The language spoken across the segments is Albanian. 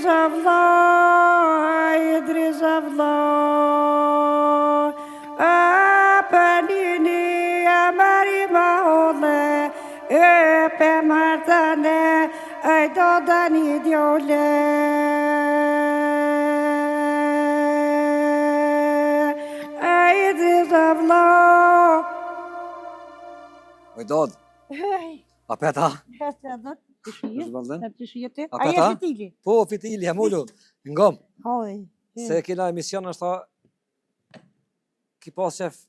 vlla, Idrisa vlla, Panini amari mahole, pe martane, ai do dani djole. Idrisa vlla. Oj dod, a peta? Të shijete? A A je peta? fitili? Po, fitili, jam ullu. Ngom, Hoj. se kena emision është tha, ki pas qef,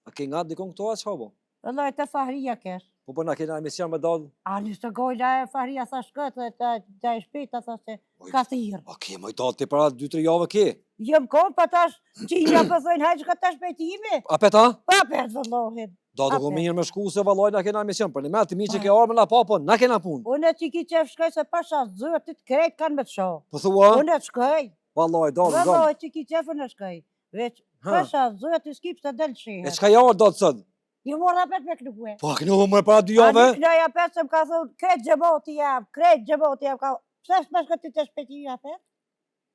a ke nga dikon këto a që bo? Vëllaj të Fahria kesh. Po po na kena emision me dal. A njështë të gojla e Fahria thash këtë, të e shpeta thash që ka thirë. A ke moj dal ti para 2-3 javë ke? Jëm kohë pa tash që i nga pëthojnë hajqë ka tash pejtimi. A peta? Pa petë vëllohin. Do të A, ku pe. mirë me shku se vallaj na kena emision, për një me të mi që ke armë na pa, po na kena punë. Unë e që ki qef shkoj se pasha zëtit krejt kanë me të shoh. Po thua? Unë e të shkoj. Vallaj, dal, ngom. Vëllaj që ki qef unë e shkoj. Veç Ha. pasha zëtit skip të del E shihet. çka javë do të sot? Jo morra pet me knukue. Po kënu më para 2 javë. Knoja pet se më ka thonë krejt gjemoti jam, krejt gjemoti jam ka. Pse s'ma shkoti të shpejtimi ja pet?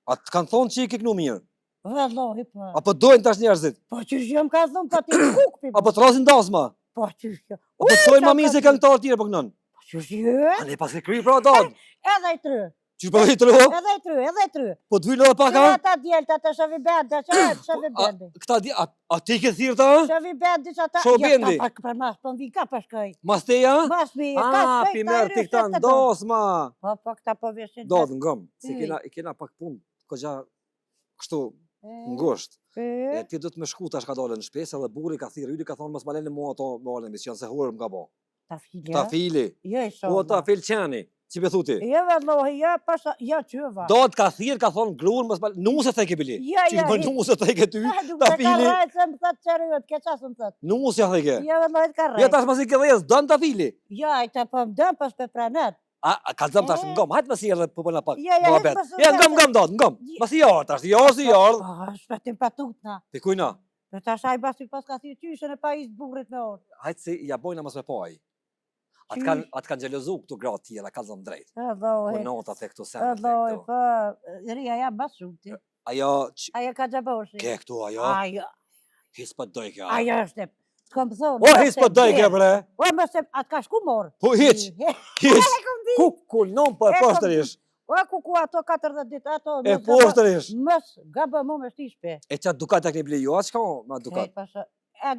A të kanë thonë që i ke kënu mirë? Vëllaj po. Apo dojnë tash njerëzit? Po qysh jo më ka thonë pa ti kukpi. Apo të rasin dasma? Po qysh jo. Apo të thojnë mami se kanë këtar tjere për kënon? Po qysh jo. A ne pas ke kry pra dad? Edhe i try. Qysh për i të lo? Edhe i try, edhe i try. Po të vyllë dhe paka? Që ata djelta të shavi bendi, që shavi bendi. Këta di, a ti ke thirë ta? Shavi bendi që ata... Sho bendi? Ja, për mas, po m'vi ka për shkoj. Mas teja? Mas mi, ka shkoj, Pi merë ti këta ndosma. Po, këta po veshin. Dad, ngëm, se Ej. i kena pak punë, këgja kështu ngusht. E ti do të me shku tash ka dalë në shpesë, edhe buri ka thirë, yli ka thonë mos malene mua ato me alë emision, se hurë më ka bo. Ta fili, Ta fili, Jo, i po ta fil qeni, që be thuti. Jo, vëllohi, jo, pasha, jo, qëva. Dad ka thirë, ka thonë grun, mos malene, nuse të ke bili. Ja, Qysh ja, më i- nuse të ke ty, ta Ta fili, rajtë se më thëtë qërëjët, ke qasë më thëtë. nuse ja të ke. Jo, vëllohi, ka Ja rajtë. tash mas i ke dhejës, dënë ta fili. Jo, i ta po më dëmë, pas për pranet. A ka zëm tash ngom, hajtë më si erdhe po bëna pak. Ja, ja, mohabet. hajtë më si Ja, erdhe. ngom, dad, ngom. Mas i ardh tash, jo si ardh. Po, shpetim patutna. Te kujna. Për ta shaj basi pas ka thirë qyshën e pa i burrit me orë. Hajtë si ja bojna mos me paj. Atë kanë xhelozu këtu gratë tjera, ka zëm drejt. Po Allohi, nota te këtu sen. Allohi, po, rria jam basuti. Ajo Ajo ka gjaboshi. ke këtu ajo. Ajo, His po doj kjo. ajo është, s'kom thonë. O his po doj kjo bre. O, mëse, atë ka shku morë. Po hiç. Hiç. Ku non po e poshtërish. O, ku ato 40 ditë, ato... E poshtërish. Mës, gabë mu me shtishpe. E çat dukat tek ne ble ju, as ka ma dukat.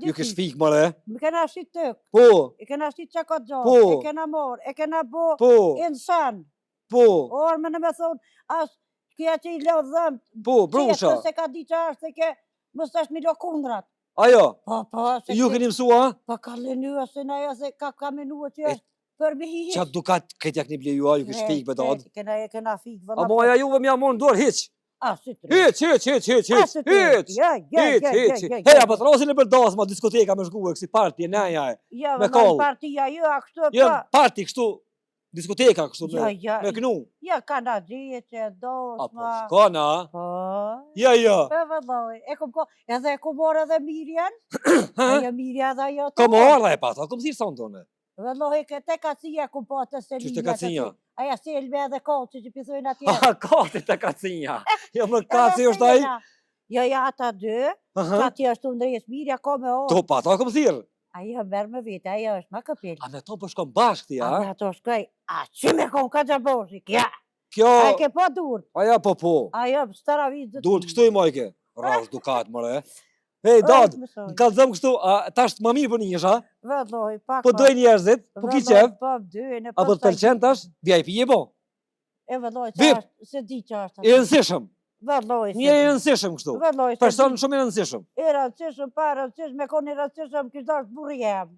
Ju ke shfik more. Më kena shqit tëk, Po, e kena shqit qakot gjohë, Po. e kena morë, e kena bo po, insan. po, Orë me në me thonë, as kja që i lodhë dhëmë, po, brusha. se ka di që është, se ke mës është mi lo kundrat. Ajo, Po, se ju keni mësua? po ka lënua se në ajo se ka menua që E- është për me hi Çat dukat këtë jak ne ble ju, ju ke shfik me dad. Kena fik, A moja juve më jamon dorë hiç. A, si të Hiç, hiç, hiç, hiç, hiç. Hiç. Hiç. Hey, apo trosin për dasma diskoteka me shkuë kësi parti, neja e. Ja, me vëllai, koll. partia, jo, a kështu, Jo, pa. parti kështu, diskoteka kështu Ja, me, ja, me kënu. ja, ka na gjithë, Apo dosma. shkona, Po, ja, ja. e vëllai, e kom ko, edhe e kom morë edhe Mirjan, Ha? ajo Mirja dhe ajo Kom ardha e pata, kom thirë sonë tonë. Vëllai, te kacija ku po të Selina. Qysh te kacija? Aja Selme edhe koci që pisojnë atje. Ha, kati të kacinja. Jo, më kaci është ai. Jo, ja, ata dy, Aha. ati është ndrejës Mirja, ko me orë. To pata, kom thirë. Ajo merë me vite, ajo është ma këpil. A me to po shkom bashkë ti, A a? me ato shkoj, a që me kon ka gjaboshi, kja. Kjo, A ke po dur, aja po po. ajo stara vizë Durt, kështu i mojke. Raz dukat, more. Hej, dad, në kalzëm kështu, tash më mirë për njësha, Vëlloj, pak po doj njerëzit, po ki qef, Po dyne, apo të pëlqen tash, VIP e bo. E vëlloj, që Vip. është, se di që është. I rëndësishëm, Vëlloj, një i rëndësishëm kështu. Vëlloj, Person shumë i rëndësishëm. I rëndësishëm, pa rëndësishëm, me koni rëndësishëm, kështë është burri jem.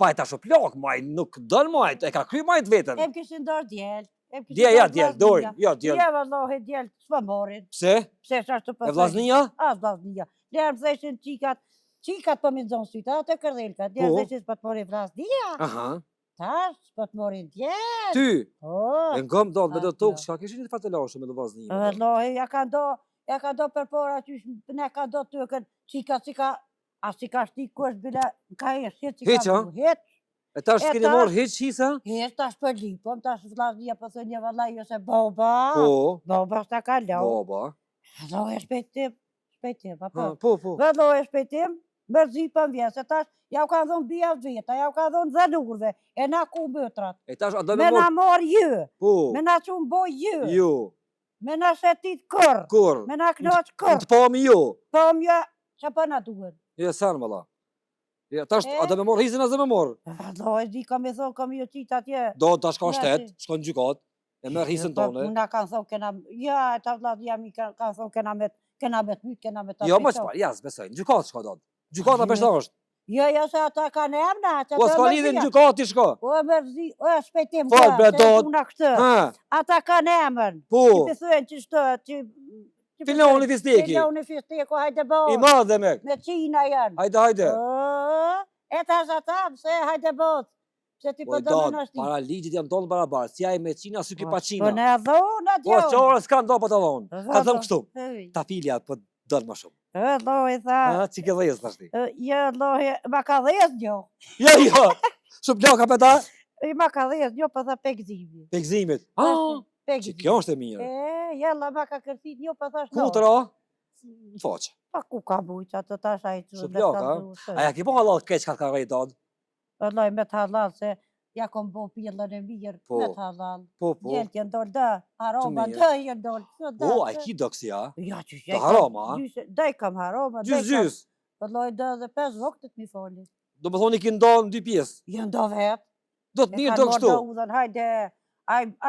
Pa e tash o plak, maj, nuk dën majt, e ka kry majt vetën. Em këshin dorë djel. Ja, djel, doj, ja, djel. Ja, vëlloj, djel, s'ma morin. Pse? Pse që është të E vllaznia? A, vllaznia. Lërë më theshin qikat po mi nëzonë syta, atë kërdelkat. Lërë Po. theshin s'po të morin vllaznia. Aha. Tash, s'po të morin djel. Ty, Po. e ngëm dal me do Ah, tokë, jo. çka kishin të fatelashë me do vllaznia. Vëlloj, ja ka do për pora që ne ka do të kën qika, a si ka shti ku është bila, ka e shqit Hiq, a? Het. E tash s'keni tash- marrë hiç hisa? Tash për lipëm, tash vllaznia po thënë një vallai ose baba. Po, Baba s'ta ka lau. baba. Vallai shpejtim, apo. Po. Vallai shpejtim, mërzi për vjen, se tash ja u ka dhënë bija veta, ja u ka dhënë zanurve, e na ku bëtrat. E tash a do me Me na marrë? marr jë, Po, me na qunë boj jë, jo, me na shetit kër, kur? me na knoq Në kër. të pami jo. Po mja, që për na duhet? Ja, sen valla. Ja, tash a do me marrë hizën as do me marrë? Vallai, di kam e thonë, kam jo qitë atje. Do tash ka Ja, shtet, si. shkon gjykat, e merr hizën Po, tonë. na kanë thonë kena, ja, ta vllaznia mi kanë thonë kena me të myt, kena me të Jo, më beso. çfarë, jas, besoj. Në gjykat shko dot. Gjykata peshta është. Jo, se ata kanë emna, që Po s'ka lidhje në gjykat ti shko. O, mërzi, o, shpejtim, Fal, bre, do- puna këtë. Ha, Ata kanë emën. po. Që pëthuen që shto, që... Filoni fisteki. Filoni fisteko, hajde bo. I madhe me. Me qina janë. Hajde. O, e tash ata, pse hajde bo. Pse ti Po po do do, me nështi. para ligjit jam tonë barabar. Si ai me qina, sy ky pa Po qina. ne dhona Po djo. çore s'kan do pa të dhon. Ka thënë kështu. Ej, Ta filja po dal më shumë. Loj, tha. Ha, çike dhjes tash ti. Ja, loj, ma ka dhes njo. Jo. Shumë plaka pe ta. Ma ka dhes njo, po tha pekzimi. Pegzimit. Ah, që kjo është e mirë. Jella ma ka kërtit njo, po thash Ku të ra? Në faqe. Pa ku ka bujt, atë tash a i të Shumë plaka. A ja ki po halal keq ka rejt dad? Loj, me të halal, se ja kom bo pjellën e mirë, Po. me të halal. Po. Gjeltë jenë dollë dë, haroma mirë. dë jenë dollë. Po, a i ki do kësi, a? Ja, që Të haroma, a? Daj kam haroma, Gjys. Po loj dë dhe 5 voktet mi foli. Do më thoni ki ndonë në dy pjesë. Jenë do vetë. Do të mirë do kështu. E kanë morë udhën, hajde,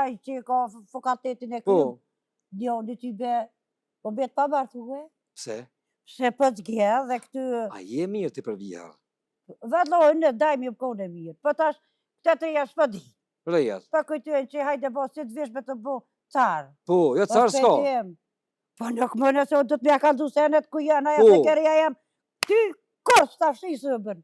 aj që ka fakultetin e Po. krim, njoni ty be, po bet pa bartu, Pse? se për të gje dhe këty, A je mirë ti për vija? vedlojnë në dajmë jë kone mirë, për tash, këtë të jashtë për di, Rejat. për këtyën që hajde bo, si të vish me të bo carë. Po, jo të sarë s'ka. Po nuk më nëse do të mja kaldu senet ku janë, aja Po. se kërja jam, ty kos të ashtë i sëbën.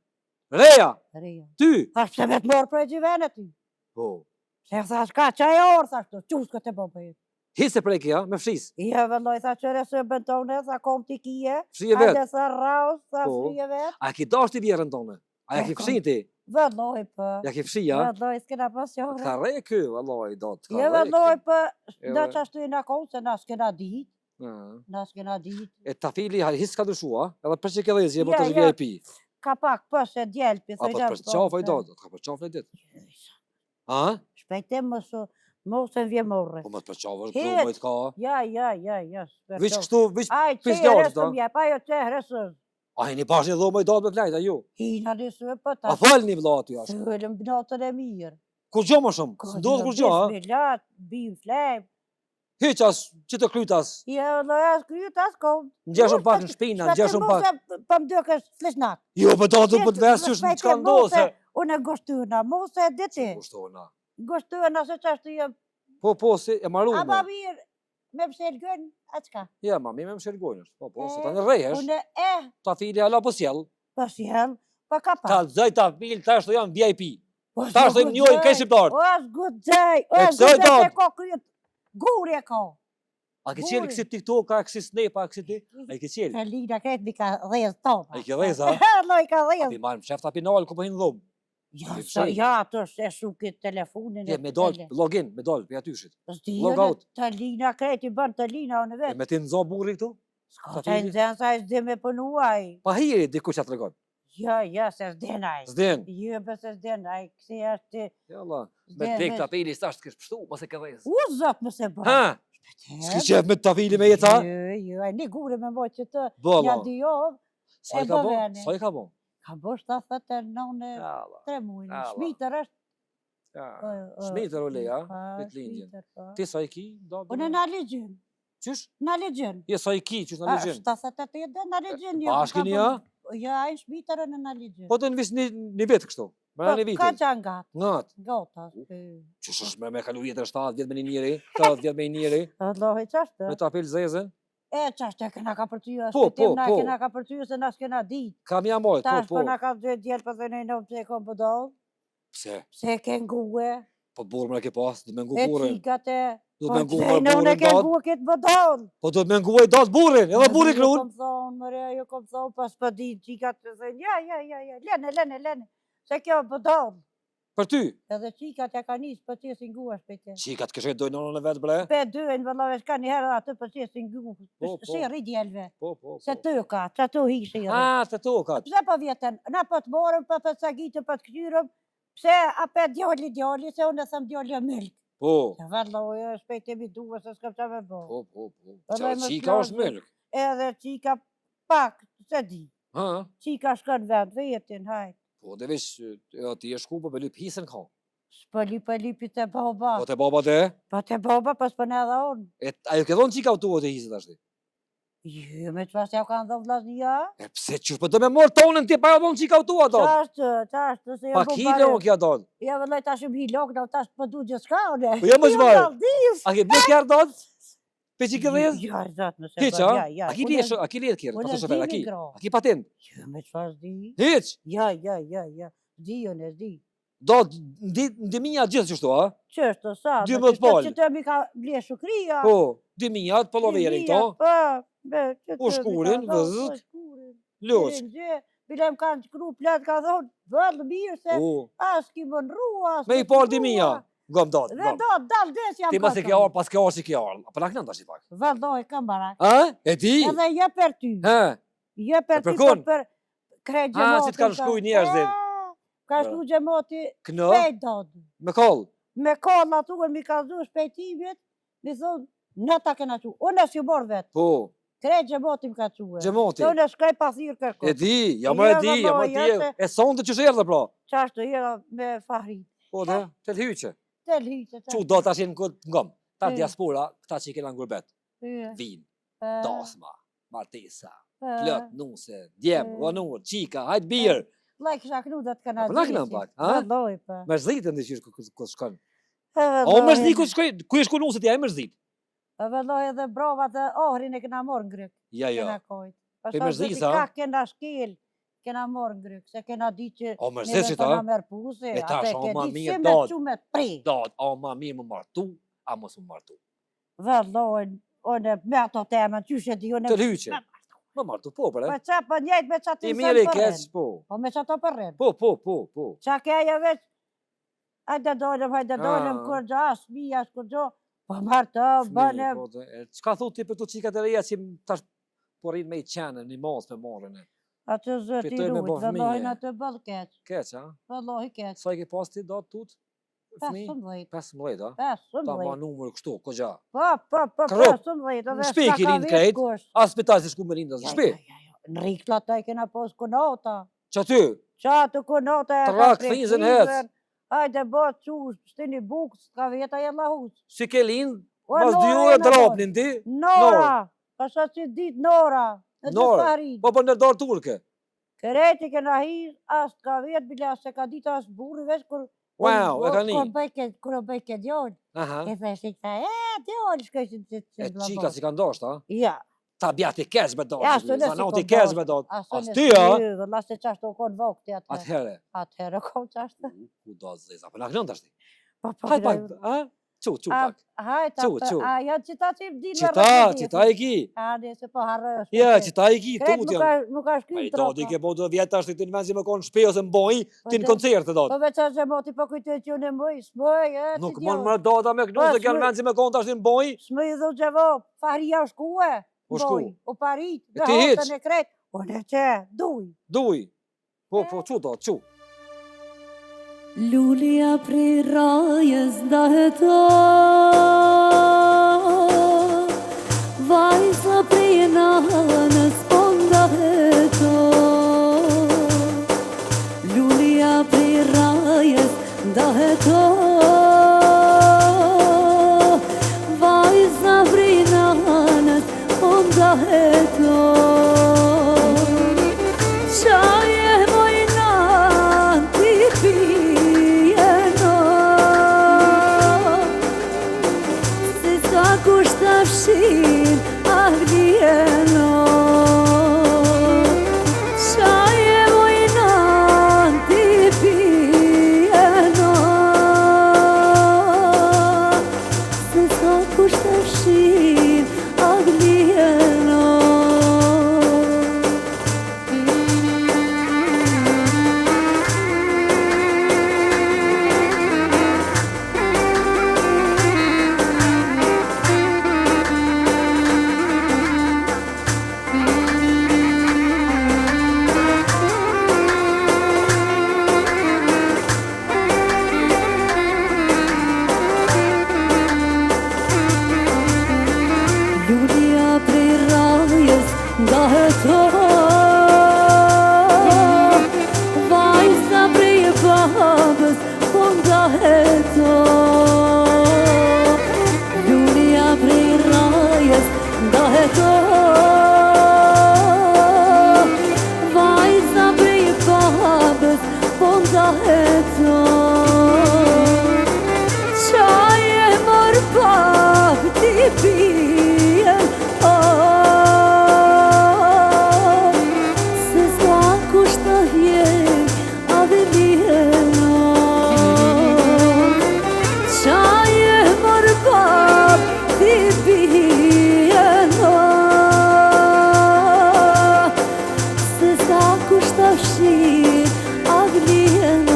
Reja, Reja. ty. Thash pse me të morë për e gjivenet ty. Po. Se thash ka qaj orë, thash të qusë këtë bo për jetë. Hise prej kja, me fshis. Ja, vëlloj, tha qëre sëbën tonë, tha kom t'i kije, Fshije vetë. hajde sa raus, tha Po. frije vetë. A ki dash ti vjerën tonë? A ja ki fshin ti? Vëlloj, për. Ja ki fshia? Vëlloj, s'kena pasjore. Ka rej kë, valloj, do të ka Ja, rej vëlloj, kë. për, Edhe- da që ashtu i në kohë, se na s'kena dit, Ah. na s'kena dit. E ta fili, his ka dëshua, edhe për që ke dhezi, e më Ja, të ja. VIP. Ka pak për se djelpi, A po të për qafë i do, të ka për qafë në ditë. A? Shpejtem mos e vje morre. Po më të për qafë është Hit. plumojt ka. Ja. Vish kështu, vish Aj, që pizgjarët, herës të mjep, ajo që herës të. A hini bashkë një dhomoj do me flajt, a ju? Hina nësë për A ta. falni vëlla aty ashtë. Sëllëm bënatën e mirë. Kur gjo më shumë? Ndodhë kur gjo, ha? Bismillah, bim flejmë. Hiq as, që të kryt as. Ja, loja s'kryt as kom. Ngjeshëm pak në shpina, ngjeshëm pak. Po më duk është fleshnak. Jo, për do të për të vesë që që ka ndodhë se. Unë e goshtuna, mos e diti. Kushtona. Goshtuna se që ashtu jem. Po, si, e maru A ma me. mirë, me pëshelgën, a qka? Ja, ma, mi me më shërgojnë është. Po, se ta në rejesh. Unë e, Ta fili ala po sjell. pas jem, pa ka pa. Ta zëj ta fili, ta shto janë VIP. Po, Ta shto im njojnë kej shqiptarë. O, është gudzej, o, E është pse gudzej dot? se ka kryet. Guri e ka. A ke qeli kësi TikTok, a kësi Snap, a kësi ti? A i ke qeli? Se lina kretë mi ka dhejës tonë. A i ke dhejës, a? Loj ka A pi dhejës. marëm shef ta pinal, ku po hinë dhomë. Ja, të është e shukit telefonin. Je, me dal, login, me dal, për atyshit. Log out. Të lina kreti bën të lina unë E vetë. me ti në zonë burri këtu? Ska që në zenë sa e s'di me pënuaj. Pa hiri, diku që atë regon. Ja, se s'denaj. Zdin. Jo, për se s'denaj. Kësi është... Jalla, me Zdin, tek veç. ta pili, s'tash t'kesh pështu, mos e ke dhejës. U, zot më se bërë. Ha? S'ki qef me të tafili me jetë, ha? Jo, a një gure me moj që të Bolla. një dy jo, Sa i e ka bo? bëvene. Sa i ka bo? ka bo 79 Jalla. 3 mujnë. Allah. Shmitër është... Shmitër o leja, Pa, këtë lindjen. shmitër, pa. Ti sa i ki? Da, Unë në ligjën. Qysh? Në ligjën. Je sa i ki, qysh në ligjën? 78 dhe në ligjën. Bashkini, ja? Ja, e shmitër në në ligjën. Po të në visë një vetë kështu. Me në Ka vitin. qanë gatë. Ngat. Gota. Qysh është me kalu jetër 7 vjetë me një njëri, 8 vjetë me një njëri, Allohi qashtë. me ta apel zezën. E qashtë e kena ka përtyja. Po, Na po. kena ka përtyja se na s'kena ditë. Kam ja mojt, Tash po, po na po. ka dhënë djelë për dhe në pëse e kom pëdollë. Pse? Pse ke nguë. Po burë me ke pas, du me ngu E burën. cikat e... Du Po me ngu që marë në burën ke datë. nguë këtë pëdollë. Po du me ngu e datë burën, edhe burën Jo krun. kom thonë, mëre, jo kom thonë, pas për dinë qikat të thënë, ja, lene. Se kjo pëdollë. Për ty. Edhe qikat ja ka nisë për që si nguash për te. Qikat këshet dojnë nonën e vetë bre? Pe dyën vëllave shka një herë atë për që si nguash. Po. Si rri djelve. Po. Se të ka, që të hi si rri. Të tokat. Pse po vjetën, na po të morëm, po të cagitë, po të këtyrëm, pse ape djali, se unë e thëm djali e mëllë. Po. Se vëlloj, shpejt e mi duhe, se s'këm që me bo. Po. Edhe më Qika është plazë. mëllë. Edhe qika pak, se di. Ha? Qika shkën vend, vejetin, hajt. Po, dhe vish, ti e shku, po me lyp hisën ka. S'pëli të baba. Po të baba te? Po të baba, pas për në edhe unë. Ajo ke dhonë qika u tuo të hisët ashti? Jo, me të pas ja kanë dhe vllaznia. E pse qështë për të me morë tonën ti pa jo dhonë qika u tua do? Qashtë, se Pa kile o kja donë? Ja vëllaj tash më hi lokë, tash për du gjithë shka, one. Po jo më zmarë. Valdis. A ke bje kjarë donë? Pe qikë dhezë? Ja, zatë nëse. Hiq, a? A ki lijet kjerë? Unë Pasë shofer, a di ki? mikro. A ki patent? Jo, me të pas di. Hiq? Ja. Di, unë e di. Do, ndiminja gjithë qështu, a? Qështë, sa? 12 palë. Që të mi ka ble shukria. Po, ndiminja të poloveri këto. Po, shkurin, vëzët. Loq. Bilem kanë që kru plet, ka thonë, vëllë mirë se as ki më nrua, as Me i parë diminja. Gëm do. Dhe do, dal des jam Ti mas e ke arë, pas ke arë si ke arë. Apo na kënë ndash i pak. Vëlloj, kam barak. A? E ti? Edhe je për ty. Ha? Je për ty, përkon? për krej gjemoti. Si t'kanë shkruj njerëzit. Ka shkruj gjemoti Kënë? shpejt dodë. Me kollë? Me kollë atu e mi ka dhu shpejtimit, mi thonë, në ta kena që. Unë e si morë vetë. Po. Krej gjemoti më ka quë. Gjemoti? Se unë e shkaj pasirë kërko. E di, jam e di. E sonde që shërë dhe pra. Qashtë jera me fahri. Po dhe, të l'hyqe. Të l'hyqe. Që do të ashen këtë ngëm. Ta diaspora, këta që i kena ngurbet. Vin, dasma, martesa, plët, nuse, djem, vanur, qika, hajt birë. Laj kësha knu dhe të këna Po na këna pak, ha? Vëlloj, pa. Me zhditë në qështë këtë shkën. O me zhditë këtë shkën, ku e shku nuse tja e me zhditë? Vëlloj edhe brovat dhe ohrin e këna morë në gryk. Ja. Pe me zhditë, sa? Ka kena shkel, kena morë në gryk, se kena di që o me zhditë që ta? E tash, o ma mirë, dot, o ma mirë më martu, a mos më martu. Vëlloj, one me ato temen, qyshe di, one... Të l'hyqe. Më martu, po, për e? Po qa për njejt me qa të I nësën mirë i përren. keq, po. Po me qa të përren. Po. Qa keja veç, hajde dolem, kur gjo, as mija, kur gjo, po marë të, bënem. Qka thu ti për të qikat e reja që tash porin me i qenë, një mos me morën e? Atë zëti Fitoj me rujt, bo fëmije. vëllohin atë bëllë keq. Keq, a? Vëllohi keq. Sa i ke pas ti do të tut? 15. 15, a? 15. Ta ma numër kështu, këgja. Po, Krop. 15. Në shpi ki linë krejt, as spitaj se shku me linë, në shpi. Në rikla ta i kena pos kunota. Qa ty? Qa të kunota e ka Trak, frizën, hec. Hajde bot qush, shtini bukës, ka vjeta e lahus. Si ke linë, mas 2 orë drapnin ti? Nora, pasha që dit Nora. Nora, po për në darë turke. Këreti kena hir, as ka vjet, bila se ka dit as burri veç kur... Wow, e ka një. Kur o bëjke djoll. E theshti këta, djoll, shkështin që e qika si ka ndosht, a? Ja. Ta bjati kez me dot. Ja, së nësi Sa ti kez me dot. As ti, a? Vëlla se qashtë o konë vokti atë. Atëhere. Atëhere o konë qashtë. Ku do zeza, për në kënën të ashti. Hajt pak, a? Qu pak. Hajt, a janë qita që i dinë Qita i ki. A, dhe se po harrë është. Ja, qita i ki, tut janë. Nuk ka shkrim troka. Do t'i ke po do vjetë ashtë ti në vend si më konë shpe ose më boj, ti në koncert të dot. Po veç ashtë moti po kujtoj që unë e mëj, smëj, nuk mon më dota me kënu se kënë vend si më konë të ashtë në boj. Smëj dhe gjevo, faria u shkue. U shku. U parit, dhe hotën e kret. Unë e që, duj. Duj. Po, qu do, qu. Lulja prej rajës daheto, vajza prej nanës po ndaheto. Lulja prej rajës daheto, vajza prej nanës po ndaheto. Shin aglieno Shaye vojnan ti pijeno Se sa kushtafshin aglieno bien se s'ka kusht të vjen a dhe bien qaje mër bab ti bien se s'ka kusht të fshin a dhe bien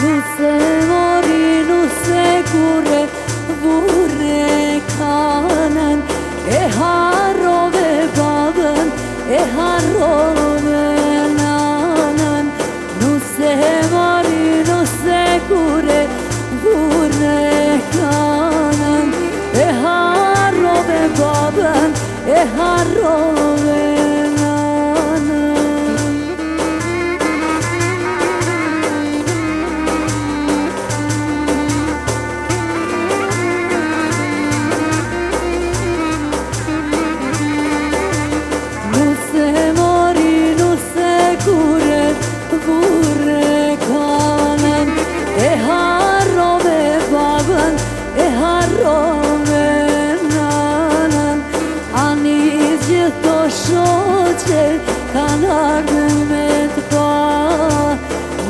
Nuse mori, nuse kure, vure kanen e harrove babën, e harrove nanën Nuse mori, nuse kure, vure kanen e harrove babën, e harrove nanën Nuse mori, nuse kure, vure kanen e harrove babën, e harrove nanën Ani gjitho shoqet kanë ardhur me të pa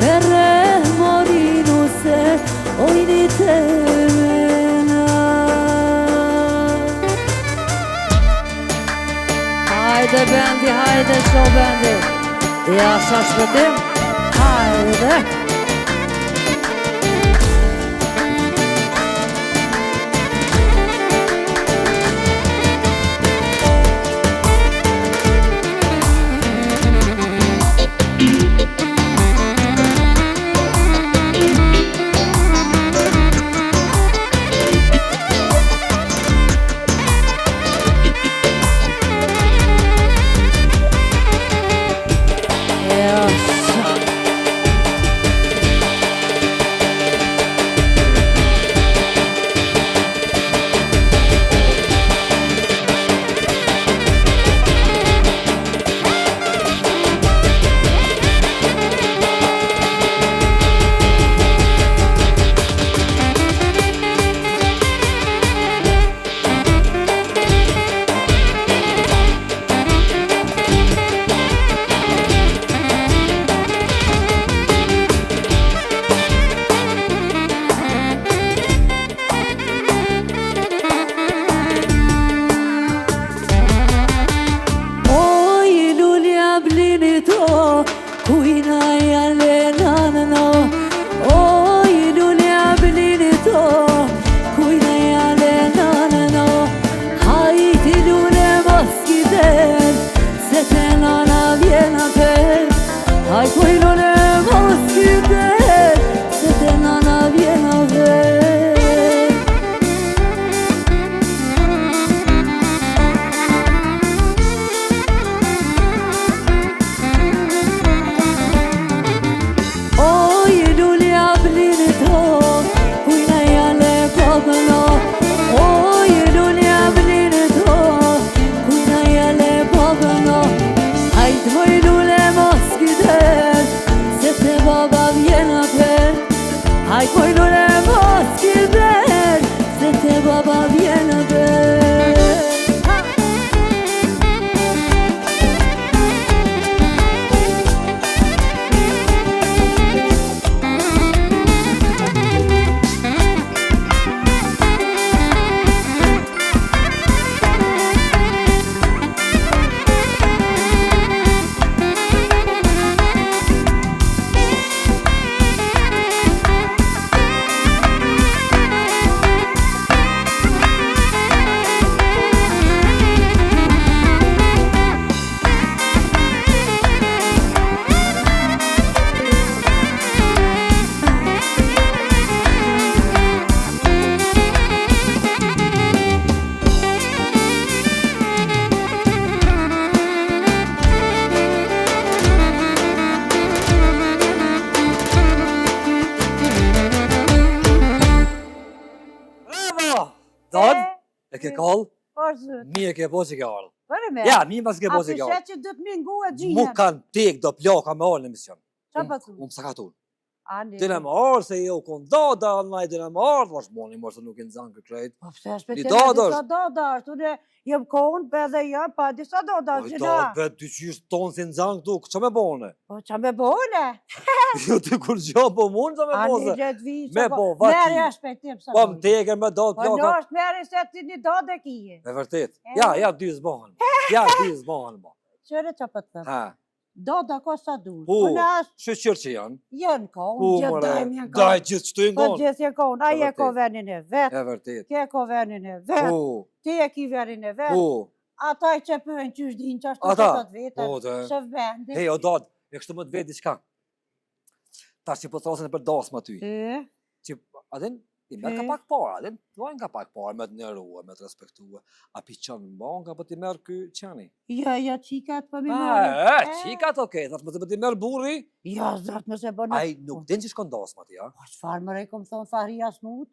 me re mori nuse ojni të mena Hajde bendi, hajde show bendi Ja sa shpëtim, hajde zë. Mirë ke po që ke ardhë. Për me. Ja, mirë pas ke po që ke A ardhë. pishet që dhëtë mingu e gjinën. Mu kanë tek do ploka me orë në emision. Qa për thu? Unë pësa ka tunë. Ani. Dina më orë se jo kon dada, naj dina më orë, vash moni mërë se nuk e në zanë kërkrejt. Po pse është Një për dada disa dada është. Unë jem kohën për edhe jam pa disa dada Oj, gjina. da, be, ty që ishtë tonë si në zanë këtu, që me bone? Po qa me bone? Jo, ty kur gjo po mund që me Ani bose. gjetë vi. Me po, vaki. Merja shpejtim sa Po më teke me do Po në ploka. është meri se ti një dade kije. E vërtet. Ja, dy zbohen. Ja, dy zbohen. Qëre qa për të thëmë? Ha, Dada ka sa du. Po, Unë ashtë shqyqyr që janë. jenë ka. Po, Unë gjithë mëre, dajmë jenë ka. daj gjithë që të Po ngonë. gjithë jenë ka unë. Aje vërtet. ka venin e vetë. E vërtet. Ke ka venin e vetë. Po, Ti e ki venin e vetë. po. Ata i që përën që është dinë që ashtu Ata? të vetën. Po, të. Shë vendi. Hej, o dad, e kështu më të vetë diçka. Ta që po thrasin e për dasma ty. E? Që, adin, i merë ka pak para, adin, dojnë ka pak para, me të nërua, me të respektua. A pi qënë në banka, po ti merë kë qëni? Ja, qikat për mi marë. Qikat okej, thash më të ti merë burri, Ja, zatë më se bënë. ai nuk din që shkon dasma ti, ja? Po çfarë më kom thonë Fahria Smut?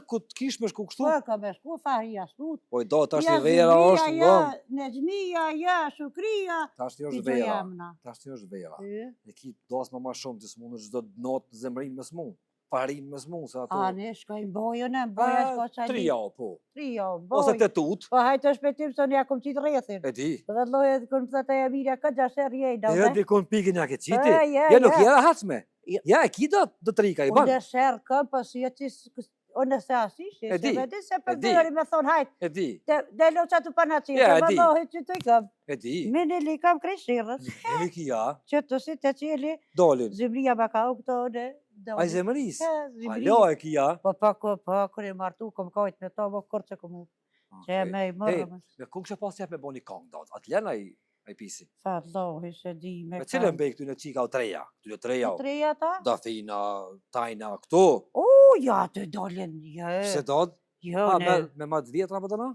Ku të kish me shku kështu? Po ka me shku Fahria Smut. Po i do, tash Ja, i vera Zimria, është në ja, gëmë. Nezmia, ja, Shukria. Tash ti Ti është që vera. jamna. Tash ti është vera. E? Ne ki dasma ma shumë, ti s'mund është çdo notë zemrin me s'mu. Farin me s'mu, se ato. A, ne shkojnë bojën e, boja shko qaj Tri javë, po. Trio, Ose boj. të tut, Po hajtë shpetim se një kom qitë rrethin. e di. Dhe loje kënë të të jamirja këtë gjasher jejda. E dikon pikin ja ke qiti. Ja, Ja nuk ja. jera hacme. Ja. Ja, e ki do trika i ban. Unë shërë këm, po si e qisë, unë se asishe, E se di, vedi se e për di. dheri me thonë hajtë, E di, dhe lo që të panacit, Ja, e më di. lohi që të i këm. e di. Mini li kam kreshirës, E ki ja, që të si të qeli, dolin. Zimria ma ka u këto në... Ai zemëris. Zimria. Alo, e ki ja. Po, kërë i martu, kom kajtë me to, më kërë që këmu. Që e me i mërë më. Me ku kështë pas jep me boni kong, dot. Atë lena ai pisi. Fa lohi se di me Me cilën bej këtu në qika o treja. Këtu në treja. Treja ta? Dafina, tajna, këtu. Ja, të dolin, Se dot? jo, Me ma të vjetra për të na?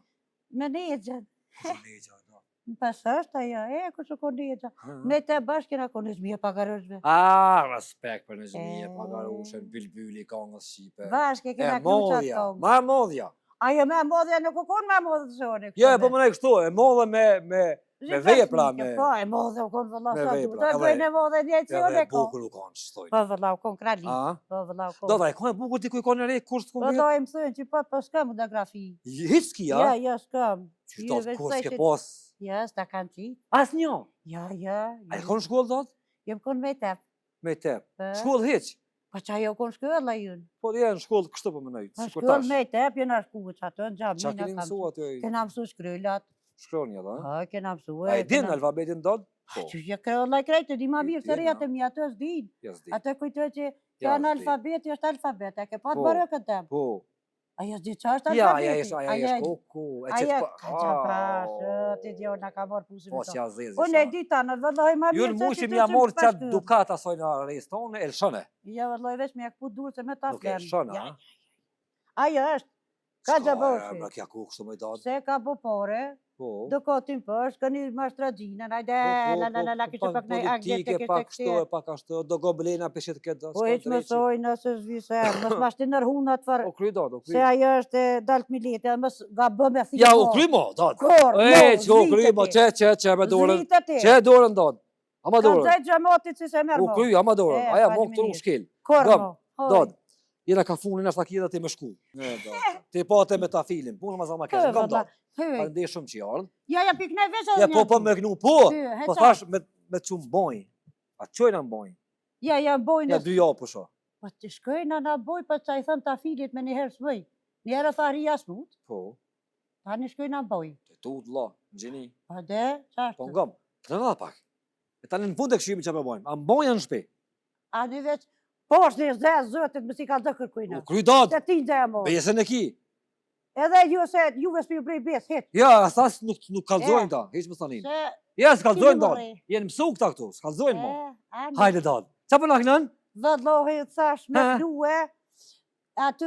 me nejgjën. Negja, do. Në pas është aja, kështë ko nejgjën. Ne të bashkë kena ko në zmija pagarëshve. Respekt për në zmije, pagarushen, bylbyli, kongës Shqipe. Bashkë E kena knuqat modhja, kongë. ma modhja. Ajo me modhja nuk u konë me modhë të shone. Jo, e po më ne kështu, e modhe me vepra, me... Po, e modhë u konë vëllau me sa du. vepra, Të edhe- bëjnë e modhë e njëtë si Edhe unë e bukur konë. u kanë, shtojnë. Po, vëllau, konë krali. A? Po, vëllau, Do konë. da, e kone bukur ti ku i kone re, kur s'ku Po, vjetë? do e më thënë që po s'kam fotografi. Hiç ki, ja? Ja, s'kam. Qytat kur s'ke pas... Ja, s'ta kanë qi. As një. Ja. A e konë shkollë, dot? Jem konë me tep. Me te. Po. Shkollë hiç. Po që ajo konë shkëlla jënë. Po dhe në shkollë kështu po më nëjtë. Po Sikur shkëll tash. me tep, jena shku që atë në Qa gjamina keni mësu aty? Kena mësu shkryllat. Shkronja, da? Po, kena mësu A i din alfabetin dot? Po. Që që kryolla i krejtë, di ma mirë se Din, rejat a? e mi atë është din. Jas di. Atë kujtoj që Ja, janë s'di. alfabeti është alfabet, e ke pa të Po. bërë këtë tem. Po. Aja s'di që është Ja, alfabeti. aja është koku. E Aja, qëtë ka qa prashë, ti djo në ka marë pusim Po, e to. që a zezë. Unë e di ta në vëlloj ma Ju mirë në se mushim që ja që morë që qatë pashkë. dukat asoj në restone, el shone. Ja vëlloj veç me ja këpu durë se me ta Nuk e shone, Ja, a? Aja është, ka S'ka, gjaboshi. Më kja ku kështu me datë. Se ka po pore, Po. do kotin përsh, ka një mashtragjinën, ajde, la, kështë pak në agjet Politike, të pak kështë kështu e pak ashtu, do goblena peshet këtë. Po e që mësoj nëse zhvise, mës ma shti nërhunat fërë, O kry do, o se kry. ajo është e daltë milete, mës ga bë me thikë. Ja, o kry mo, datë. Kor, që o kry mo, që me dorën. Zritë ti. Që dorën datë. Ama Ka dorën. zajtë gjamatit si se merë O mo. kry, ama dorën. E, Aja mo faleminderit. këtu nuk shkel. Kor Gam, mo. hoj. datë. Jena ka funin është taki dhe ti me shku. Ti po atë me ta filin, punë ma zama kesh. Gam datë. Hoj. Pa ndej shumë që ardhë. Ja, pikne veç edhe Ja, po me gnu, po. Ty, Po heqa. thash me qumë bojnë. A qojnë në bojnë. Ja, bojnë. Ja, 2 javë po sho. Po të shkojnë në boj, po që i thënë ta filit me njëherë s'bëj. Njëherë thari jasmut, Po. ta një shkojnë në boj. Te tu të la, në gjeni. Po de, qashtë. Po ngam, të në pak. E tani në fund e këshimi që me bojmë. A mbojnë në shpe. A një veç, po është një zezë zëtit më si ka dë kërkujnë. U kry datë. Se ti në mo. Bese në ki. Edhe ju se juve s'pi brej besë, hit. Ja, asas nuk kalzojnë ta. Heq më stanin. Se, Ja, s'kalzojnë Ti datë. më Jenë mësu këta këtu, s'kalzojnë mo. Hajde. Hajde datë. Qa për në kënën? Vëllohi thash me Ha? flue, aty,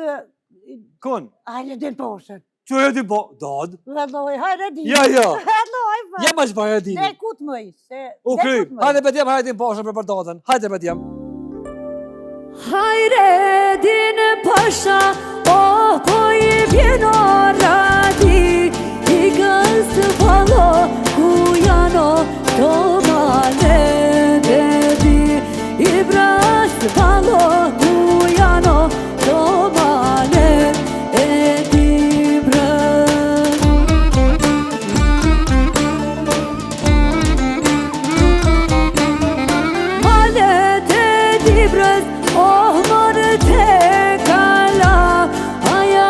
Kun? hajde din poshën. Që e di po? Datë. Vëllohi, hajde din. Ja. Vëllohi, vëllohi. Ja ma që pa e dini. Ne kut mëj, se... U ne kry. kut mëj. Hajde betjem, hajde poshën për datën. Hajde betjem. Hajre din pasha, o po i bjeno radi, i së fallo ku janë to male dhe di I bras së fallo ku janë to male e di bras Male te di bras oh mare te kala Aja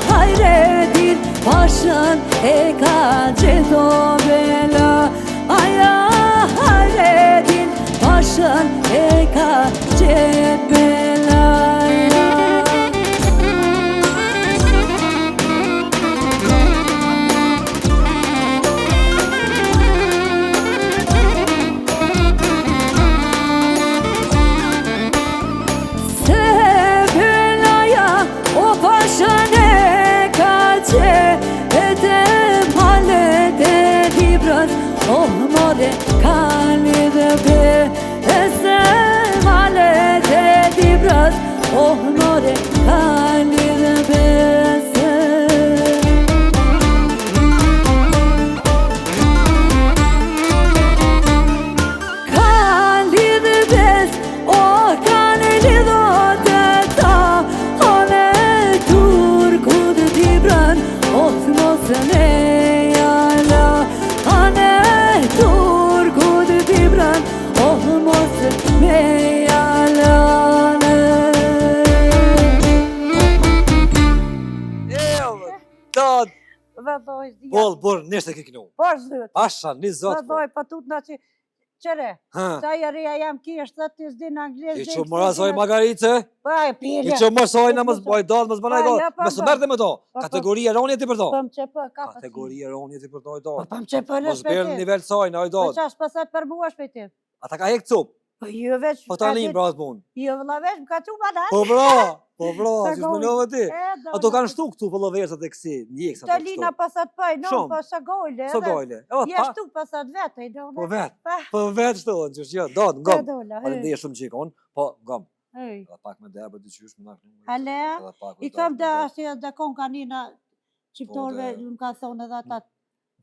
hajre din pashën e ka gjitho bela Aja hajre din pashën e ka gjitho bela Se belaja o pashën e ka gjitho E te male te libras oh more kali dhe be E se male te libras oh more kali dhe be se Kali dhe bes oh kali lidho të ta One turku dhe libran oh mosën e jala Ane turku dhe libran oh mosën e jala Tad, Vëdoj, zia. bol, bor, nështë e kikinu. Por zët. Asha, një zotë, po. Vëdoj, pa tut në që... Qëre, Ha, sa i reja jam kish, të të zdin anglisht. i që mëra soj magarice, Pa, e i pile. që më soj në mësë boj dalë, mësë bënaj Pa, dalë, ja, pa, mësë pa. mërë dhe më do. Pa, Kategoria ronje ti për do. Pëm që për ka Kategoria ronje ti për do i do. Pëm që për Mos bërë në nivel soj në i do. Po qash pësat për mua shpejtim. Ata ka hek cup, Po jo veç. po tani më brazë punë. Jo vëlla veç, më ka që ma dalë. Po bra, që shmenove ti. Ato kanë shtu këtu pëlloversat e kësi, njekësat Të e lina kështu. pasat pëj, no, Shumë. po së gojle. So gojle. Je shtu pasat vete, i do. Po vetë, Pa. po vetë shtu, në qështë jo, do, në Të gom. dola, Falem shumë qikon, po, gom. hej. Edhe pak me derbe të qysh, më nakë. Ale, Edhe pak me i kam derbe, da ashtë dhe kon kanina qiptorve, Po, më ka thonë edhe ata.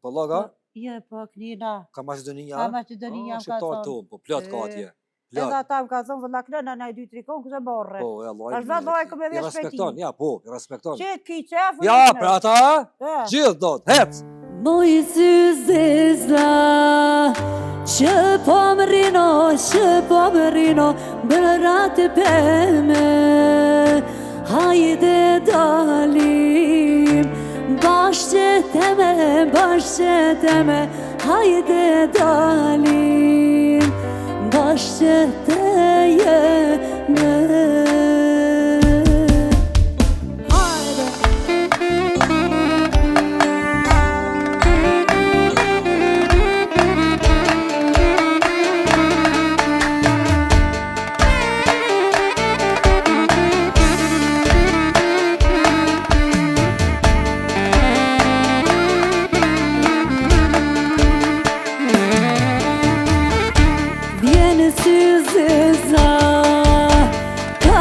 Po loga, Je, po knina, ka Macedonia. ka Macedonia më ka Shqiptar thonë. tu, po plot ka atje. Edhe Plot. ata më ka thonë, vëlla knena, na i 2-3 kon, këse borre. Po, e Allah. Është vëllai ku me vesh respekton, shpejtim. ja, po, i respekton. Që ki qefë? Ja, për ata, gjithë do të, hec. Moj zezla që po më rino Bërat e peme Hajde dalim Bashqeteme Hajde dalim Bashqeteme Hajde Vjene si zeza Ka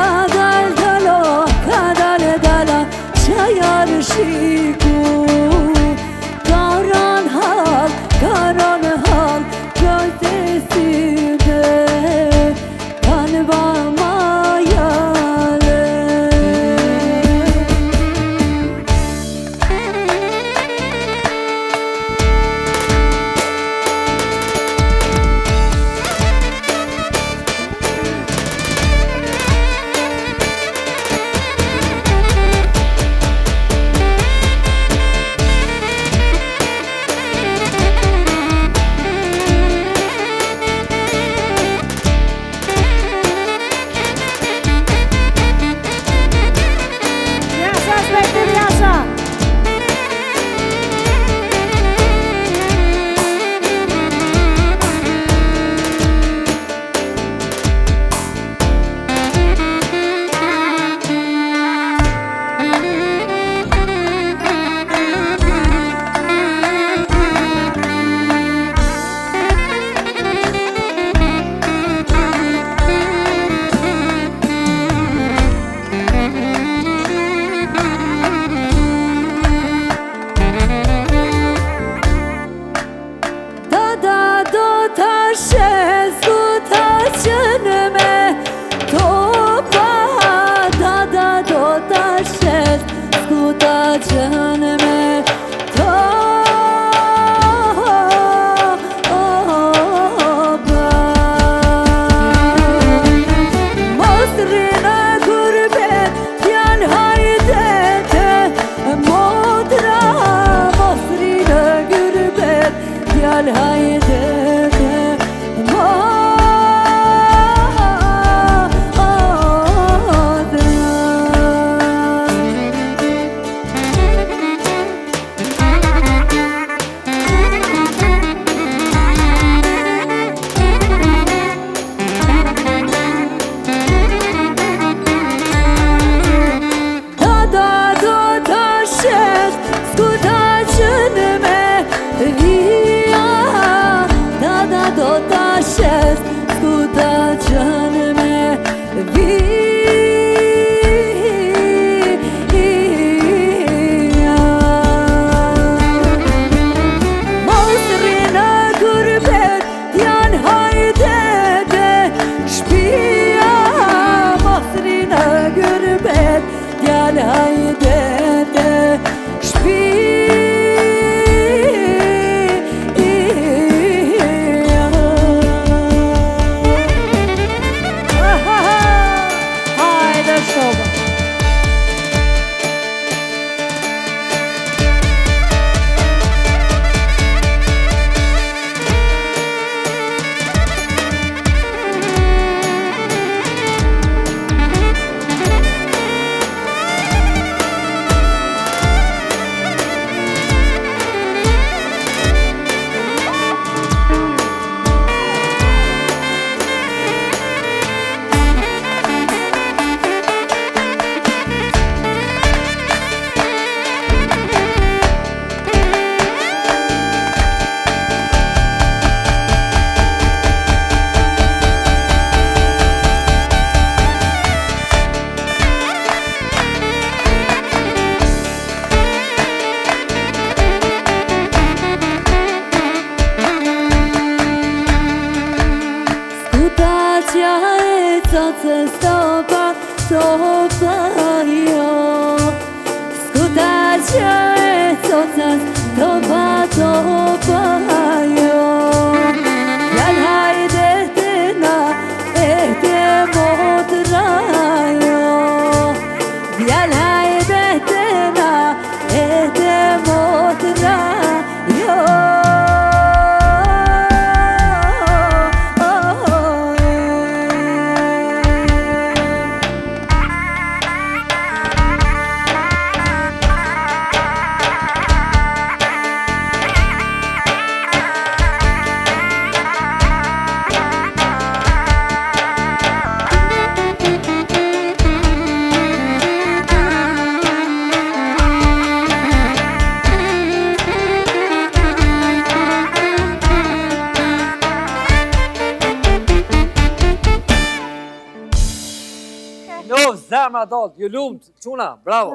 Zemra dot, ju lumt, çuna, bravo.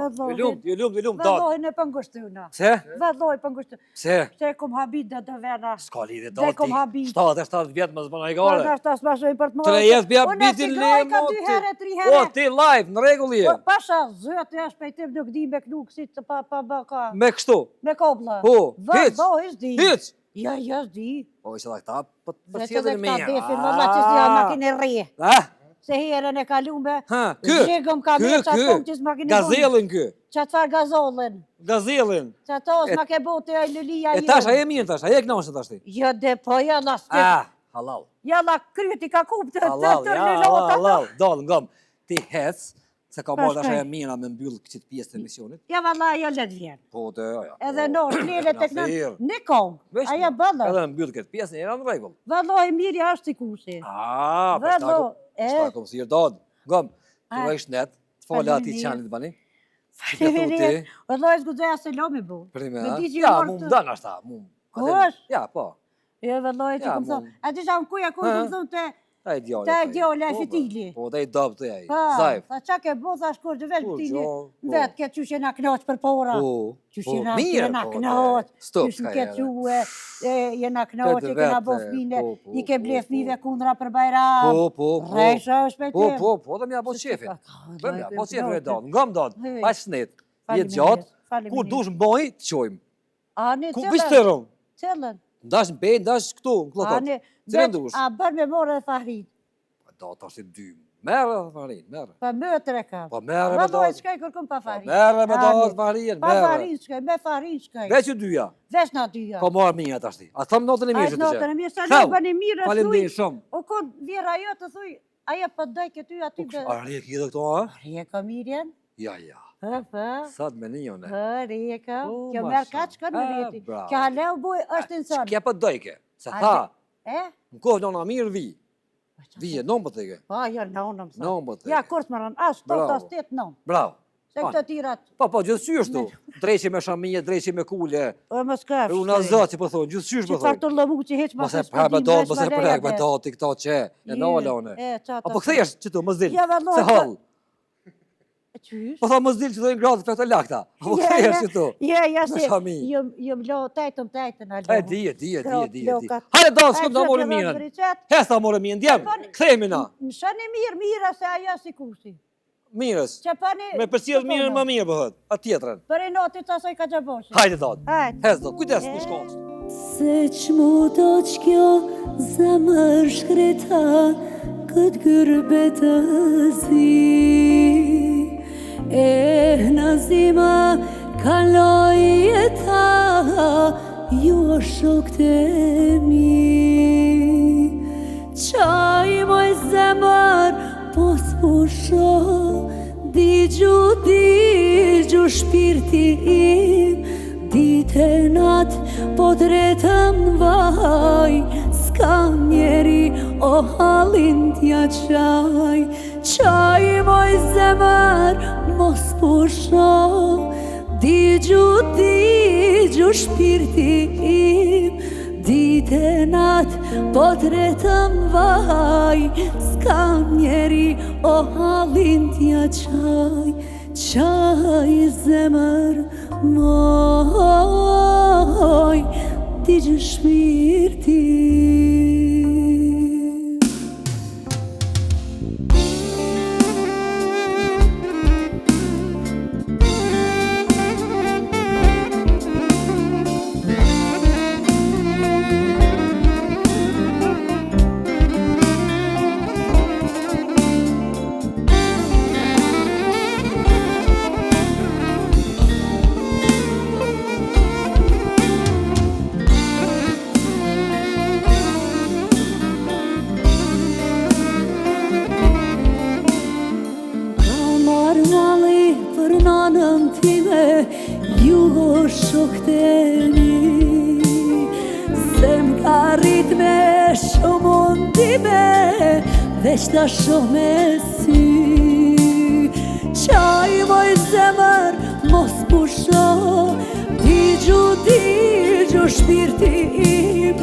Ju lumt, dot. Vallojnë e pëngushtuna. Pse? Valloj pëngushtuna. Pse? Se kom habit dhe të vena. S'ka lidhje Dhe dot. kom habit. 77 vjet më zbona i gare. Unë ashtas bashoj për të morë. 3 jetë bja Unë bitin si le groj ka mo 2 herë, 3 ti. herë. O, ti live, në rregull je. Pasha, zëtë e shpejtim nuk di me knuk si të pa bëka. Me kështu. Me kobla. Po, hiç. Valloj s'di. Hiç. Ja, s'di. O, isha këta, po Dhe që sjellën dhe me këta një. defin, valla që si janë makinë rri. Ha? Se herën e kalume, Ha, ky. zhigëm ka me qatë kom që s'ma kini bon. Gazellin ky. Qatë farë gazollin. Gazellin. Qatë os ma ke bote e lëlia E tash aje mirë tash, aje kënaqshëm tash ti. Jo dhe po jalla s'ke. Ah, halal. Jalla kryti ka kup të Halal, të ja, lëlota. halal. Dall ngom. Ti hec se ka marrë tash shkoj. ajo mira me mbyll këtë pjesë të emisionit. Ja valla ajo let vjen. Po të ajo. Edhe no, lele tek në thirr. në kong. Veç Aja në- bëllë. Edhe mbyll këtë pjesë, era në rregull. Valloj mirë ashtë si kushi. Ah, po Vado, sta kom si dad. Ngom. Ti Ah. vesh net. Të falë ati Faleminderit. qanit bani. Faleminderit. Valloj s'guxoja se lomi bu. Prime, Me ha? di që Ja, ju mu mortë- më dan ashta, mu. Kush? Ja, po. Jo valloj që Ja, kom thonë. mu- A di jam kuja ku Ha? kom thonë te Ai djali. Te djali, ai fitili. Po, te i dob të ai. pa. Zajf. Sa çka ke bo thash kur të vetë Kur ti. gjo, po. Vet ke çuçi na knoç për pora. Po. Qysh po, jena mirë, jena po, knoç. Stop, Qysh ka ke herë. thue, jena knoç, Këtë e kena bo vete, fmine, po, po, i ke ble po, fmive po. kundra për bajram. Po. Rresha është shpejtim. Po, dhe mja po qefin. Po mja, po qefin e do. don. Ngom don. Hey. Pa shnet. Je Faleminderit, gjatë. faleminderit. Kur dush mboj, të qojmë. Ani Ku cëllën? vishterëm? Cëllën? Ndash në ndash këtu, në klokot. Ani, Cilën veç, dush? a bërë me morë dhe fahrit. Do të ashtë 2. Merë farinë, merë. Pa mëtre kam. Po merë me Ma moj dot. shkaj kërkëm pa farinë. Merë me Ani. dot farinë, Pa merë. farinë shkaj, me farinë shkaj. Veç ju dyja. Veç na dyja. Po marë minja të ashti. A thëmë notën e mirë që të Notën e mirë, sa Hau, ne bëni mirë, Faleminderit shumë. O kod vjera jo të thuj, aja për daj këty aty dhe... A rje ki dhe këto, a? Rje ka mirjen? Ja, ja. Hë. Sa të menijone. Rje ka. O, Kjo masha. merë kaç kërë në rjeti. Bravo. Kjo haleu buj është insan. Kja për dojke. Se A, tha, E? në kohë nëna mirë vi. Vije, non për teke. Pa, ja, nënëm sa. Non për teke. Ja, kurs më rënë, as 8, Bravo. as 8, nën. Bravo. Se këtë tirat, Po, gjithësysh tu. Dreqi me shamije, dreqi me kule. o më s'ka E unë a zë që po thonë, gjithësysh Që po të farë thonë. të lëmu që heq ma Mos e s'po prek me dim dot, veç mos e ma prek me leja, dot, i këto që. E nala une. qata. Apo këthejesh që tu, më zdil. Ja, vallaj, Se po- hall. Qysh? Po tha më zdil që dojnë gradë për të lakta. Apo Ja, këthejesh ja. që tu. Ja, Me se shami. jëm lo tajtëm, E di. Lokat. Hajde do, s'këm të morë mirën. Hesta morë mirën, djem. Kthehemi na. Më shani mirë se aja si kursi. Mirës. Që pani... Me përcjell mirën më mirë bëhet. A tjetrën. Për e notit asoj ka gjaboshi. Hajde do. Hajde. Hes do, kujdes në shkollë. Se që mu do që kjo zemër shkreta këtë gërbe të zi E në zima kaloj e ta ju o shok të mi Qaj moj zemër pos pusho Digju shpirti im Dite nat po dretëm vaj Ska njeri o halin t'ja qaj Qaj moj zemër mos pusho Digju shpirti im Dite nat po dretëm vaj Ska njeri o halin t'ja qaj Qaj zemër moj Digju shpirti Ju o shok të mi Se m'ka rrit me shumë undime Veç ta shumë me sy Qaj moj zemër mos pusho Digju shpirti im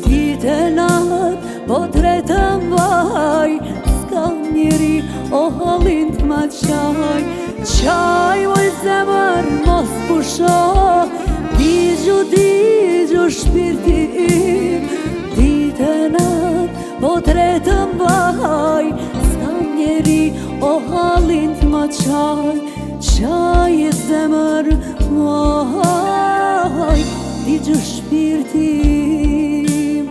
Dite nat po tretëm vaj Ska njeri o halin t'ma qaj Qaj moj zemër mos pusho Digju shpirti im Dite nat po tretëm vaj Ska njeri o halin t'ma qaj Qaj zemër moj Digju shpirti im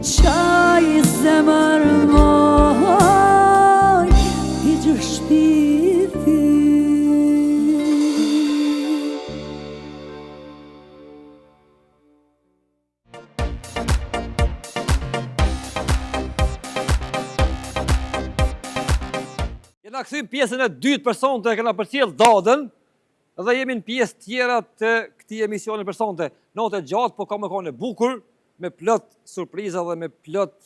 Qaj zemër moj Digju shpirti Jena këthim pjesën e dytë për sonte, kena përcjell dadën, dhe jemi në pjesë tjera të këtij emisioni për sonte. Notë gjatë, po ka më kone bukur, me plot surpriza dhe me plot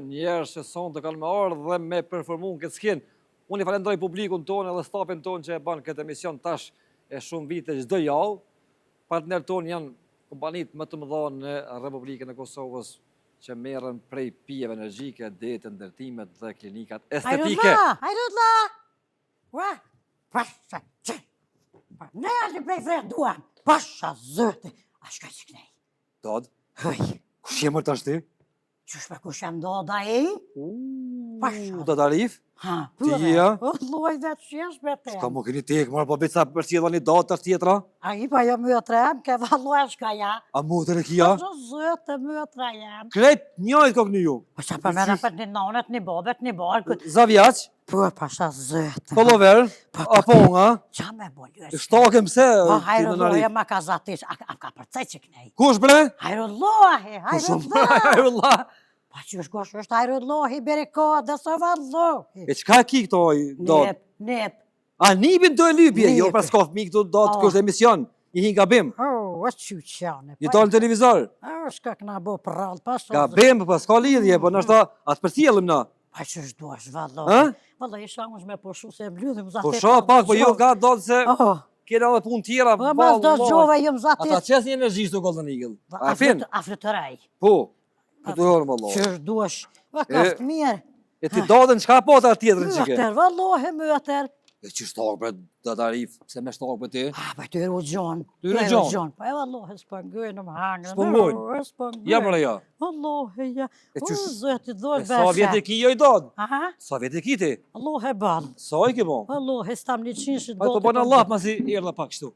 njerëz që sonte kanë më ardhur dhe me performuar këtë skin. Unë i falenderoj publikun tonë dhe stafin tonë që e bën këtë emision tash e shumë vite çdo javë. Partnerët tonë janë kompanitë më të mëdha në Republikën e Kosovës që merren prej pijeve energjike, deri te ndërtimet dhe klinikat estetike. Hajdutla! Ua! Pasha që! Ne alë prej frejë duam! Pasha zëte! A shka që kënej? Dod, Hëj! kush je më tash ti? Qysh për kush jam doda e? Da Darif? Ha, Ti ja? Valloj vetë qesh me te. Ska më keni tek, marë po bica për cilë një datër tjetra? A i pa jo mëtre jam, ke valloj shka ja. A motër e kia? Po zëtë mëtre jam. Kret njajt kok një ju. Po që përmena për një nonet, një babet, një barë. Zavjaq, Po, pasha zëtë. polover, aponga, Qa me bolju? shtakem se Po, ti hajru në loje Darif. ma ka zatish, a ka përcej që kënej. Kush bre? Hajru loje, hajru loje. Hajrullah. Pa që është gosh është hajru loje, beri ka dhe së vallohi. E qka ki këto datë? Nep. A nipin të e lypje, jo Nipi. për s'ka fmi këtu datë kështë emision. I hin gabim. Është që qane. Një talë në televizor. Është ka këna bo prallë, pasha. Gabim, për s'ka lidhje, po nështë atë për cilëm na. Pa që është duash, Ha? vallohi. Vallohi, isha unë me poshu se mblydhim zatit. Po sha pak, po jo ka datë se Oh, kena edhe punë tjera. po mas do gjove jëm Ata zatit. qes një energjisë të Golden Eagle. A fin? Afritërej. Po. Po të horë më Që është duash. Va ka E- të mirë. E ti datën qka po të tjetërën që ke? Mëtër, vallohi, mëtër. E që shtakë bre da Darif, pse me shtakë për ti? Pa të eru gjonë. Të eru gjonë? Pa e vallohi, s'pëngoj në më hangën. S'pëngojnë? S'pëngoj. Ja mëre ja. Vallohi, ja. E O, qysh- zëti, E dojë sa vjetë e ki jo i datë? Aha, Sa vjetë e ki ti? vallohi balë. Sa i ke bo? Vallohi, s'tam një qinshit Pa të bënë Allah ma si erdha pak kështu.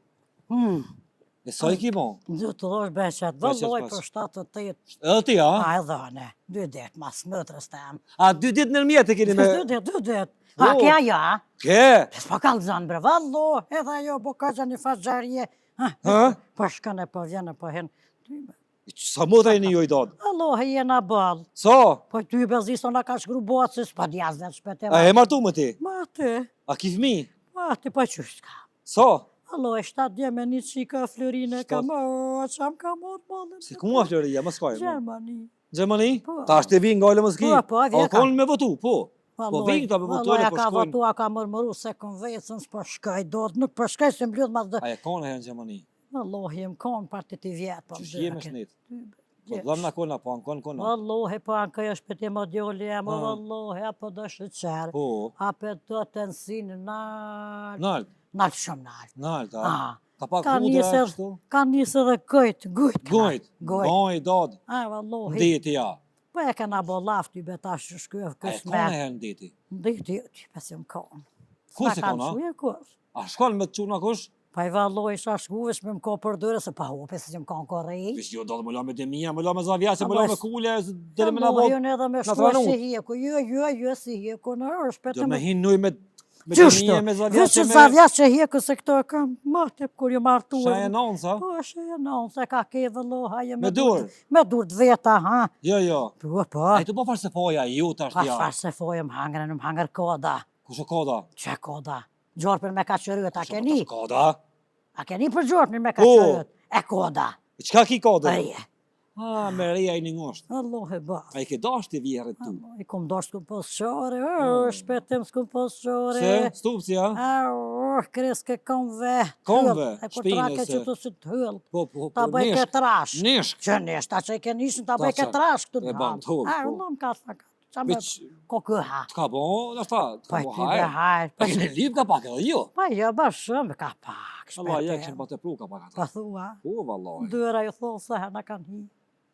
E sa i ki bo? Në të dojë beqet, Beqet vallohi pas. për 7-8. Edhe ti, a? A e dhane, 2 dit, mas mëtërës tem. A 2 ditë në mjetë e keni me... 2 dit. A, Oh. kja ja? Ke? S'pa kalë zanë bre, vallohi, edhe jo, po ka që një faqarje. Ha? Po shkane, po vjene, po hen. Sa më të e një jo i datë? Vallohi, jena balë. Sa? Po ty bezisto na ka shkru bocës, pa djaznet shpete. A e martu më ti? Ma ty, A ki fmi? po qështë ka. Sa? Vallohi, 7 dje me një qika Florine, ka më, qam ka morë balën. Si ku ma Floria, më skaj. Gjermani. Gjermani? Po. Ta është të vinë nga ole më s'ki? Po, vjen ka. Alkoholin me votu, po. Po vinë këta me votojnë, Vallohi, po ka shkojnë. votua, ka mërmëru se konvecën, s'po shkaj do, nuk po shkaj se mbljudh mas dhe. A e kone herë në Gjermani? Vallohi, më konë partit i vjetë, po Që jemi shnit? Po Djesh. dhëm na kona, po anë kona. Vallohi, po anë këj është për ti më djoli e më, Ah. vallohi, apo do shëqerë. Po, Ape do të nësinë nalë. nalt, Nalë shumë nalë. nalt, a? Ah. Ka pak Ka hudra, njësë kështu? ka njësë dhe gojt. Gojt, Gojt. gojt, dad, A, vallohi. ndeti ja. Po e kena bo laftë i betash që shkyëv A e kësë kone me. herë ndeti? Nditi, ty pesim konë. Kur se kona? Shuje kur. A shkon me të quna kush? Pa i vallohi sa shkuvesh me më ko për dëre, se pa hope se që më konë korrej. Vish jo, do të më la me demija, më la me zavjase, më Po, la bas- me kule, dhe me na Vallohi, bot. unë edhe me na shkuar tranu. si hjeku. Jo, si hjeku, në është Do petëm. me hin nuj me Qështu, demija, me vështë zavjase, që me... zavjas që hjeku se këto e kam mate kur ju martuar. Shaj e non, sa? Po, shaj e non, se ka ke valloha je Me dur? Me dur të veta, ha. Jo, jo. Po. A i të po farë se foja, ju të Pa ashtë ja. shfarë se fojë më hangre, më hangër koda. Kushe koda? Që koda? Gjorpën me ka qërët, a keni? Koda? A keni për gjorpën me ka Po. qërët? E koda. E qka ki koda? Rije. Me reja i një ngosht. Allah e ba. A i ke dasht të vjerët tu. I kum dosh s'kum posqore, shpetem s'kum posqore. Se, stupci, ja? Kres ke konve. Konve, E kur shpine trake se- që të si të hyll. Po, Ta bëj ke trash. Nishk. Që nesh, ta që i ke nishën, ta Ta bëj ke që, trash këtu e ban t'hull, po. Allah më ka të qa me Veç- kokëha. T'ka bo, në ta, Pa t'ka i bo ty be hajë. hajë. Pa kene lip ka pak edhe jo. Pa jo, ba shumë ka pak. Allah, ja shpetem. këshen pa të pru ka pak ata. Pa thua. Po, vallaj. Dyra ju thonë se hëna kanë hi.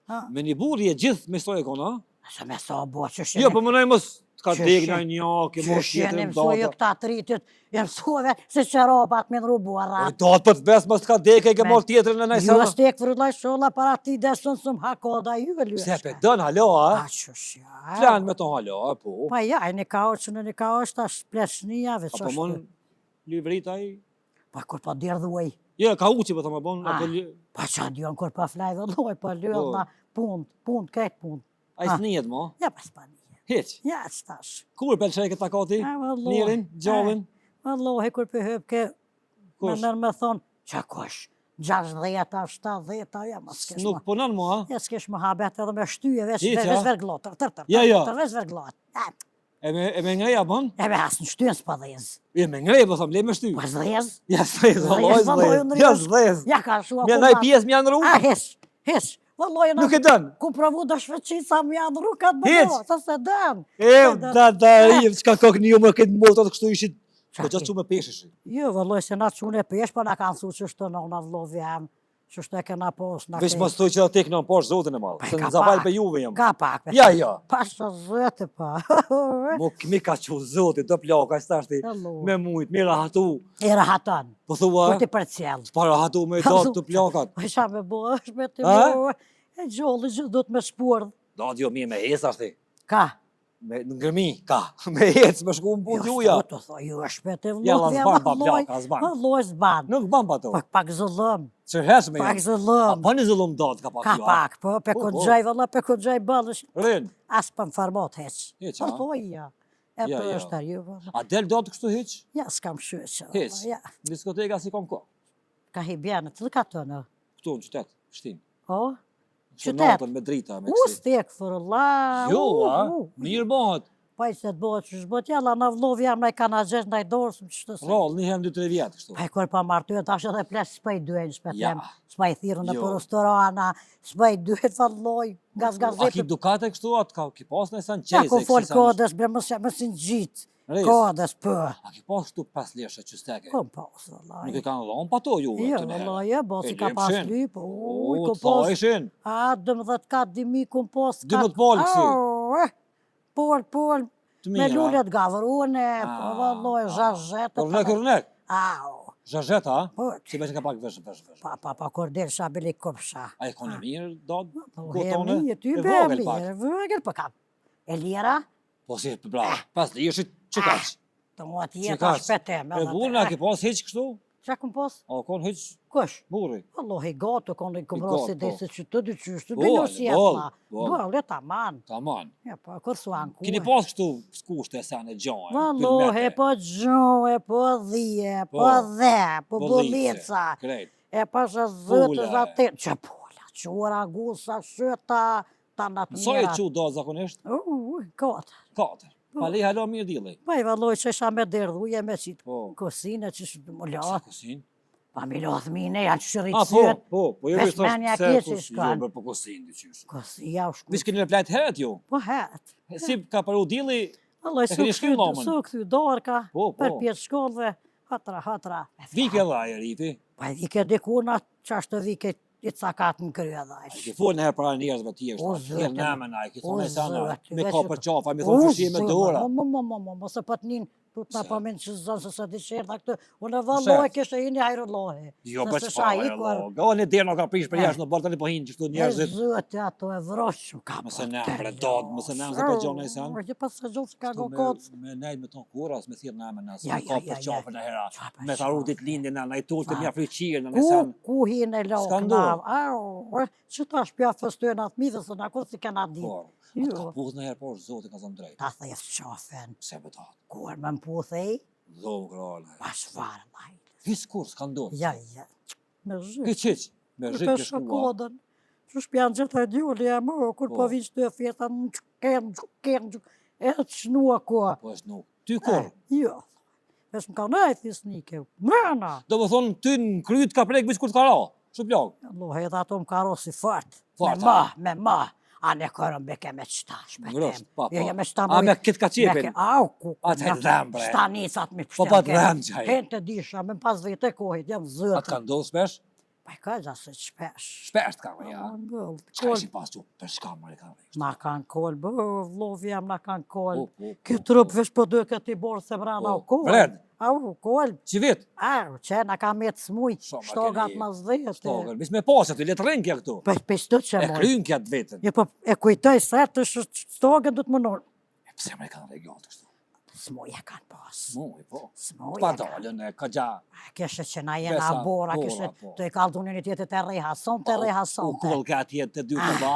Ha? Me një burri e gjithë me stoj e kona? Se me sa bo që Jo, shenë. po më nëjë mos t'ka Që dek shenë- në një, ke Që mos shenë tjetër mësoj data. këta tritit. E mësove se që robat me nru buara. E datë për të bes, mos t'ka dek e ke mos tjetër në Jo nëjë stek vërlaj shola para ti desën sëm hakoda ju e lyshka. Se pe dën, halo, a? A që shja. Flan me ton halo, a po. Pa ja, e një ka që në një ka është ashtë pleshnia veç Apo mon livrit ai? Pa kur pa derdhuaj. Jo, ka uqi po thëmë bon, Ah. apo Pa qa dion kur pa flaj dhe loj, pa lyll Po. na punt, krejt punt. ai Ah. s'nijet mo. Ja pa s'pa një. Hiç. Ja që tash. Kur pëlqej këtë takati? A, vallohi. Nirin, gjallin. Vallohi kur për hyp ke me Kush? nërë me thonë, qa kush? 60-a, 70-a, ja ma s'kesh Nuk ma. punon mo, a? Ja s'kesh më habet edhe me shtyje, veç Hiç, ja? verglot, tër, Ja, ja. veç verglot. E me ngreja bon? E me asë në shtyjen s'pa dhez. E me ngreja, po thëmë, le me shty. Pa s'dhez? Ja, s'dhez, vallaj, valloj, s'dhez. unë Ja, rrish- s'dhez. Ja ka shua Mja naj pjesë mja në A, rrugë. hish. Valloj, Nuk e dën. Ku provu do shveqit sa më janë rrukat më Hiç. do, sa se dën. E, da, qka kokë një më këtë motot kështu ishit. Po Qa gjatë ki? që me pesheshi. Jo, valloj, se na qune pesh, pa na kanë su që shtë në vlovë jam. Që shte kena pos në Veç mos thuj që da tek në poshtë zotin e madhë, se në ka zaval pak. për juve jam. Ka pak. Ja. Pasha zëtë pa. Mi ka që zotit, të plaka, stashti, Allo. me mujt, mi rahatu. E rahaton. Po thua, Kur ti për cjellë. s'pa rahatu me datë të plakat. Po isha me bo, është me të A? bo. E gjolli që do të me shpurdh. Da, jo, mi me hes, ashti. Ka. Me në ngërmi, ka. Me hec, me shku në punë juja. Jo, të thoj, ju është me të Ja, vlodhja. la zban, pa plaka, zban. Loj zban. Nuk ban pa to. Pak zëllëm. Që hes me Pak jam. A zëllëm. pa një zëllum datë ka pak Ka ju, a? pak, po, pe Po, po. këngjaj, valla, pe këngjaj balësh. Rin. As për më farmot heq. Heq, Po a? thoj, ja. E Ja, për ja. është arju, valla. A del datë kështu hiq? Ja, s'kam shyqë. Hiq. Ja. Në diskoteka si kom ko. Ka hibjene, të ka të në. Këtu në qytet, shtin. O? Kështu Qytet. natën me drita, me U, kësi. stek, fërëlla. Jo, a? Mirë bëhet. Pa i se të bëhet që shbët, jalla në vlov jam në i ka në gjesh në i dorës, më qështë të se. Roll, një hem 2-3 vjetë kështu. Pa i kur pa martu, tash edhe ples s'pa i duhen, s'pa Ja. tem, s'pa i thirën në Jo. për restorana, s'pa i duhet falloj, A ki gazgazetë. dukate kështu, atë ka ki pas në esan Ja, qese. ku fol kodës, bre, mësin gjitë. Res. Kodës, për. A ki pas kështu 5 leshe që steke? Kom pas, vallaj. Nuk e kanë dhonë pa to ju. Jo, vallaj, e, bo, si ka pas lyp, uj, kom Po, pas. ishin. A, 12 ka dimi, kom pas. 12 polë kësi. Pol, Të me mira. lullet gavrune, po, Ah, vallaj, zhazhet. Kërnek. Au, Zhazhet, a? po, Si veç ka pak vesh. pa, kur del shabili kopsha. A i kone mirë, do Po, kotone? mirë, ty E be vogël pak. mirë, vogël, po kam. E lira, Po si, bravo. Pas të jeshit që kaq. të mua Që t'jeta kaq. shpetem. E burna a ki pas hiq kështu? Qa kom pas? A kon hiq Kush? burri? Allah i gato, konë i I komrosi gato, dhe po. se që të dy qyshtu, Bol, bëllu si e bol, tha. bol. Bol, e taman. Taman. Ja, po, kur su anë Kini pas kështu skushte e sen e gjojnë. Vallohe, po gjohe, po dhije, po dhe, po bolica. Krejt. E pasha zëtë Pula, zatë, që pola, që ora gusa, shëta, ta në të Sa e mirat. që do zakonisht? Kotë. 4. Pa le halo mirë dili. Pa i valloj që isha me derdhuje me qitë Po. kosine që shë më Sa la. kusin? Pa mi loth mine, janë që shërit A, syet. po, jo Vesh vesh thosh menja se keq kusin, shkan. jo, po kusin, dyqysh. Kosi, ja u shku. Vish keni me plajt heret ju? Po het. Si ka paru dili, Alloj, E keni shkry lomën? su këthy dorka, Po, po. për pjetë shkollëve, hatra. vike dha e rifi. Pa i vike dikuna, që ashtë të vike i cakat në krye A dhajsh. ki fol në herë para njerëzve tjerë, O, shtë, zëte, namen a, i ki o, thonë e sana, zëte, me veç ka e për po- qafa, me thonë fushie me dora. Mos e pat nin, tut na Se. pa men që zonë se sa di shërta këtë. Unë valloj kështë e ini hajrullohi. Jo, për çfarë, Allah. Ga një derë nuk ka prish për jashtë në bërë tani po hinë që këtu njerëzit. Zëtë ato e vroshëm ka. Mëse në bre dod, mëse në se për gjona i sen. Që pas se gjonë s'ka go Me kocë. nejt me tonë kuras, me thirë namen nëse, Ja, me ka ja, për ja, qafën e hera, Qa për me tharu dit lindin në, i tullë të Qa? mja friqirë në sen. Ku hin e S'ka lokë ndodhur. na. Që ta shpja fëstën atë mi dhe se na kur si kena di. Por, Jo. atë ka puth në herë, por zote ka zonë drejt. Ta thef qafen. Pse për ta, Kur me më puthej, dhomë kërale. pas farë laj. His kur, s'ka ndonë. Ja. Me zhë. Hi qiq, me Për rrit ke shkua. shokodën. Që shpjanë gjithë e djulli e më, kur Po. po vinë të fjeta në gjuken, e të shnua ko. Po është nuk. Ty kur? Jo. Vesh më ka nejtë fisnike. Mrena. Do më thonë, ty në kryt ka prek bis kur të ka ra. Shumë plak. Allah, edhe ato më ka rosi fort. Fort, Me ma. A ne kërëm beke me qëta, Ngrosht, shpetem. pa, pa. Jo, me qëta A me këtë ka qepin? Au, ku. A të dhem, bre. Qëta nicat me Po, pështem. pa të dhem, qaj. Hen të disha, me pas vete kohit, jam zëtë. Atë ka ndodhë shpesh? Pa i ka gjasë shpesh. Shpesh të ka me ja. Qka Kol, ishi pas që për shka më e ka me? na kanë kol, vlovi jam na kanë kol. Po, Këtë trup vesh po dë këti borë se brana Po, u kol. vred. Au, kol. Që vit? Au, që na ka me të smuj, Sa ma shtogat keni- mas dhejët. Stogër, bis me pasë aty, letë rënkja këtu. Për pështu që E moj. kryin kja të vetën. Jo, po e kujtoj se të shtogat du të më nërë. E pse më e ka në region të kështu? Smuj e kanë pas. Muj, po. Smuj Pa e kanë. dalën e ka gja. Kështë që na jena Besa, bora, bora, kështë po. të e kaldunin një tjetë të reha, son të reha, U son të. kull ka tjetë të dy të ba.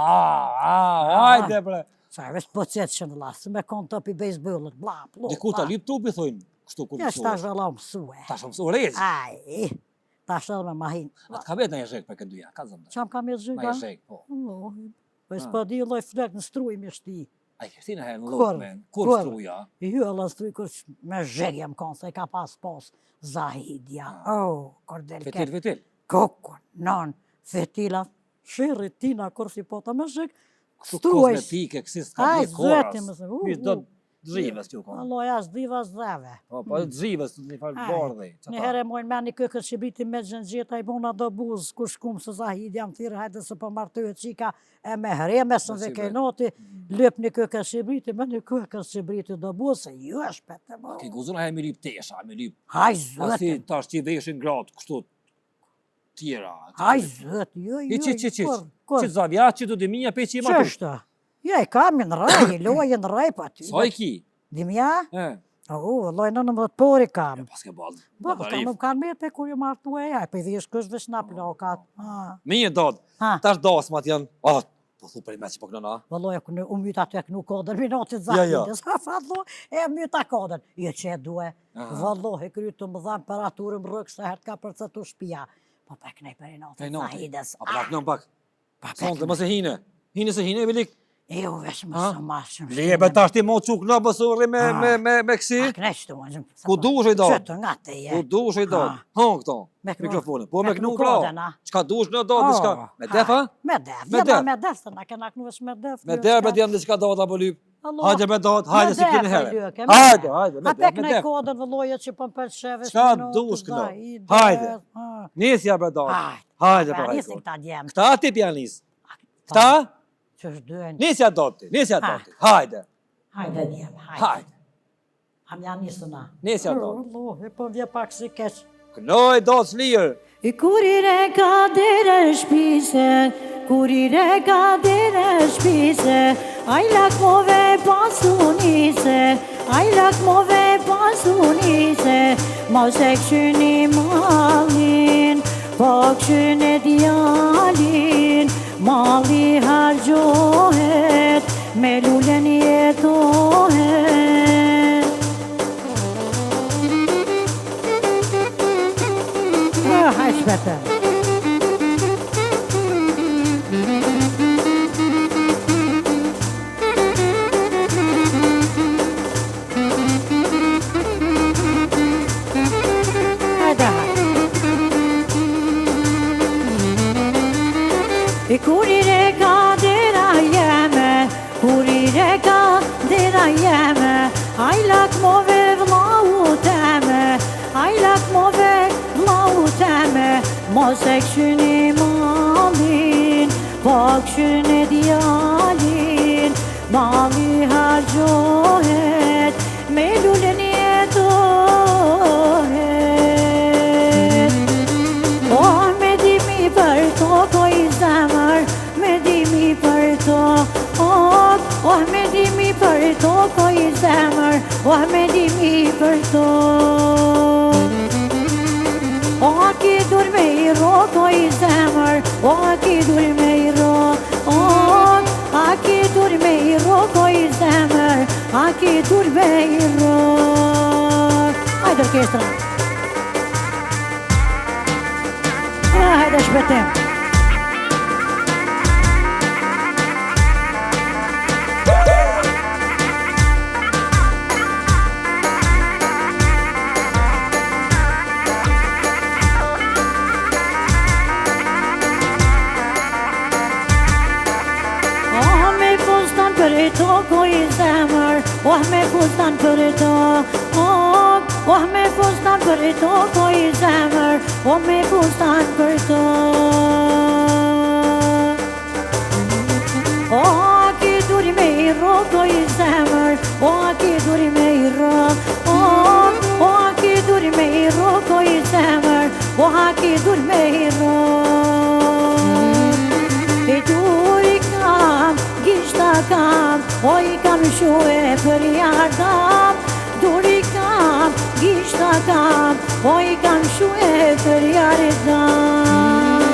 Hajde, bre. Qa, vesh po qëtë që në lasë, me konë të pi bejsbëllet, bla, plo, Diku ta lip trupi, thojnë. Kështu kur Ja, të shta suë. zhëlla mësue. Ta shumë su rejtë. Aj, ta shtë me mahin. Atë ka vetë në e zhek për këtë duja, ka zëmë. Qam kam e Ma e zhyga? zhek, po. Po e s'pa di loj flek në struj me shti. A i kështi në herë në Kur? lokë, men. Kur Kur? struja? I hy alla struj kër me zheg jem konë, se i ka pas Zahidja. Oh, kordel Fetil, ke. fetil. Kokon, non, fetila, shirri tina kur si po ta me zheg. Kështu Struaj. kozmetike, kësi s'ka Aj, bje koras. zëti më se. Mirë, do Xhivës kjo ka. Allah as diva as dheve. Po xhivës një farë bardhi. Një herë mojnë me një këkës që biti me gjëngjeta i bona do buzë, kur shkum se Zahid jam thirë, hajde se po martohet qika e me hreme së në vekejnoti, lëp një këkës që biti, me një këkës që biti do buzë, se ju është pete më. Ki guzuna e mi lip tesha, mi lip. Haj Asi zëtë, tash që veshin gratë, kështu tjera. haj zëtë, ju, Që zavja që du dimija pe që i ma të. Qështë? Ja, i kam i në raj, i loj i në raj pa ty. Sa i ki? Dimja? E, Loj në 19 pori kam. pas ke balë. Po, kam kanë me pe kur ju martu e jaj, pe dhish kësh vesh na plakat. Mi e dod, Ha. tash dasmat janë, po thu për i me që po kënëna. Vëlloj, u myta të e kënu kodën, minutit Ja, ja. Zahidis. Fatlo, e myta kodën. Jo që e duhe. Vëlloj, e kry të më dhamë paraturëm rëkë se hertë ka përcëtu shpia. Po pe kënej për minutit Zahidis. A pra kënëm pak. Pa Sonte, mëse hine. Hine se hine, Vilik. E u vesh më së mashëm. Lebe tash ti mo quk në bësurri me kësi. A kënej shtu, në Ku dush e do? Qëtë nga të je. Ku dush e do? Hon këto, Me kënu- mikrofonin. Po me me kënu kënu pra. kodën, a? Qka dush në do, diçka. Me def, ha? Me def. Me Me def. def. Me def, të na kena kënu vesh me def. Me def, me djem diçka do të apo lyp. Hajde me do, hajde si këni herë. Hajde, Hajde, me A def, pek me në def. kodën vëlloje që po më përsheve. Qka dush këno? Hajde. Nisja me do. Hajde, pra Nisë hajde. këta djemë. Këta ti pja nis. Këta? Që është duen. Nisja do ti, nisja do ti. Hajde, Hajde djemë, hajde. hajde. Am janë nisë na. Nisja do ti. Vëlloje, po vje pak si keq. Kënoj do të slirë. I kur i re ka dire shpise, kur i re ka dire shpise, aj lakmove pasunise, aj lakmove pasunise, mos e këshyni malin, po këshyni djalin, mali hargjohet, me lulen jetohet. Hajde shpete. Hajde, hajde. I kur i re ka dera jeme, kur i re ka dera jeme, aj lakmove vlau teme, aj lakmove vlau teme, mos e këshyni malin, po këshyni djalin, mali hargjohet, me lulen jetohet. Oh, me dimi për to, ko i zemër, me dimi për to, oh, me dimi për to, ko i zemër, oh, me dimi për to. Oh, ki dur me i ro, ko i zemër, oh, ki dur me i ro, oh, a ki dur me i ro, ko i zemër, a ki dur me i ro. Hajde orkestra. Hajde shpetem. Oh, me fustan për e to, ko i zemër, oh, me fustan për e to, oh, me fustan për e to, ko i zemër, oh, me fustan për to. Oh, ki duri me i ro, ko i zemër, oh, ki duri me i ro, oh, ki duri me i ro, ko i zemër, oh, ki duri me i ro. E duri kam, gishta kam, o i kam shue për jardam. Duri kam, gishta kam, o i kam shue për jardam.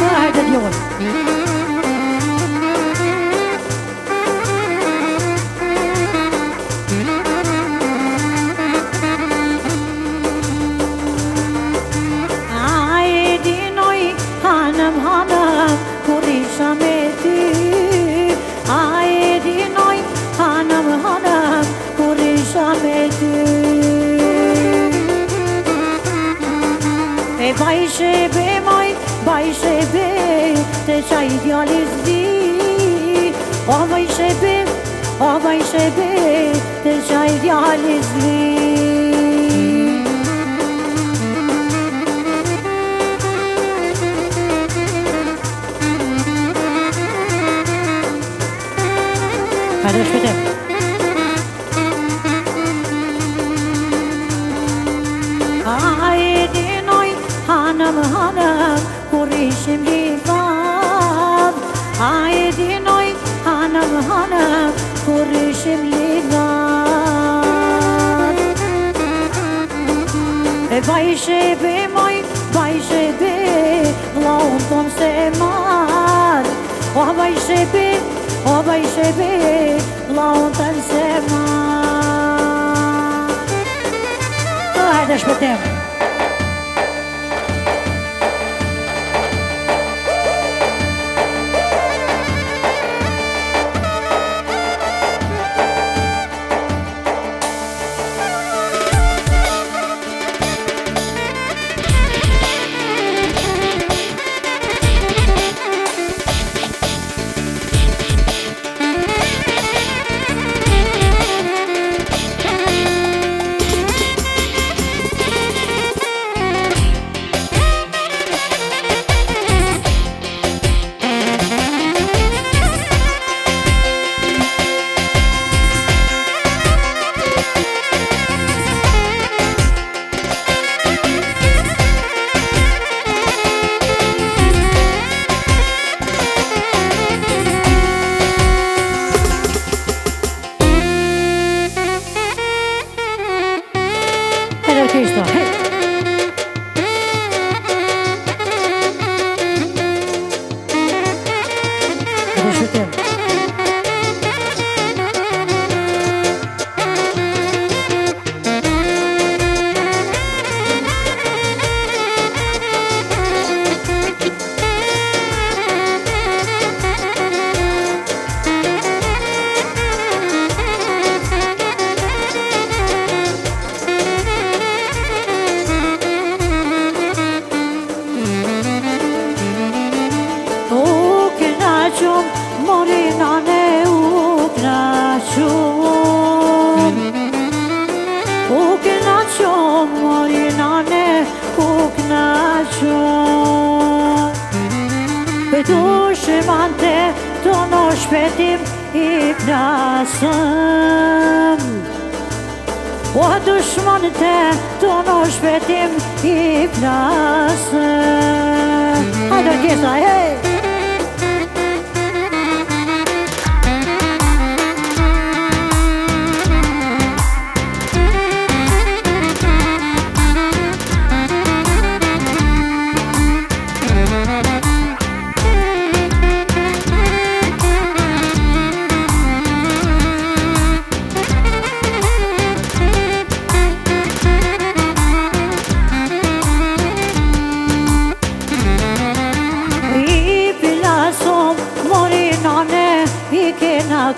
Hajde djoj. A e dinoj, hanëm, hanëm, kur isha me ty. A e dinoj, hanëm, hanëm, kur isha me ty. E bajshe be moj, bajshe be, te qaj djallis di. O vaj shebi, o vaj shebi, të qaj djali zli. Hajde shpëtim. Dinoj, hanëm, kur ishim livad. Dinoj, hanëm, kur ishim livad. E vaj shebe, moj, vaj shebe, vlaun ton se mar. O vaj shebe, vlaun ton se mar. Hajde shpëtim. Cristo. Hey. Shpëtim. Morinane uknaçum, morinane uknaçum. Për dushimante të në shpetim i plasëm. O dushmante të në shpetim i plasëm. Hajde orkestra, hej!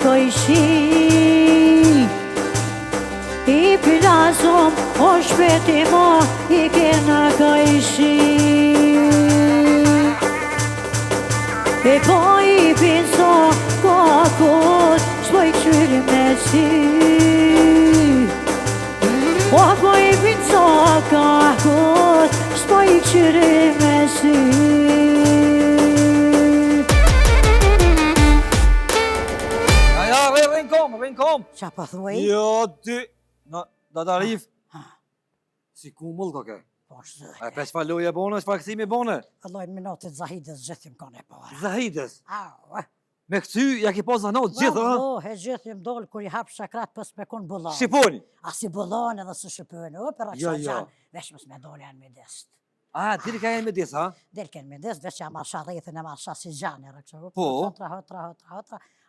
Kojshi I pilazom o shpetimo I kena kojshi E po I pinso kokut Shpoj qyri me si O po I pinso kokut Shpoj qyri me si Kom. Qa pa thuaj? Jo, ty. Da tarif. Si ku mull ka ke? Po shtë. A pesh fa loja bone, s'fa kësimi bone? Alloj minutit Zahidës gjithim kone para. Zahidës. Au, Me këty, ja ki pas zanot gjithë, ha? He gjithim dollë kur I hap shakrat pës me kun bullon. Shqiponi. A si bullon edhe si shqiponi. O, për Jo, aqsa jo. qanë, vesh mës me dole janë me dest. A, diri ka jenë me disë, ha? Del ken me dest, veç ja marsha rrethin e marsha si gjane. Po. Hotra.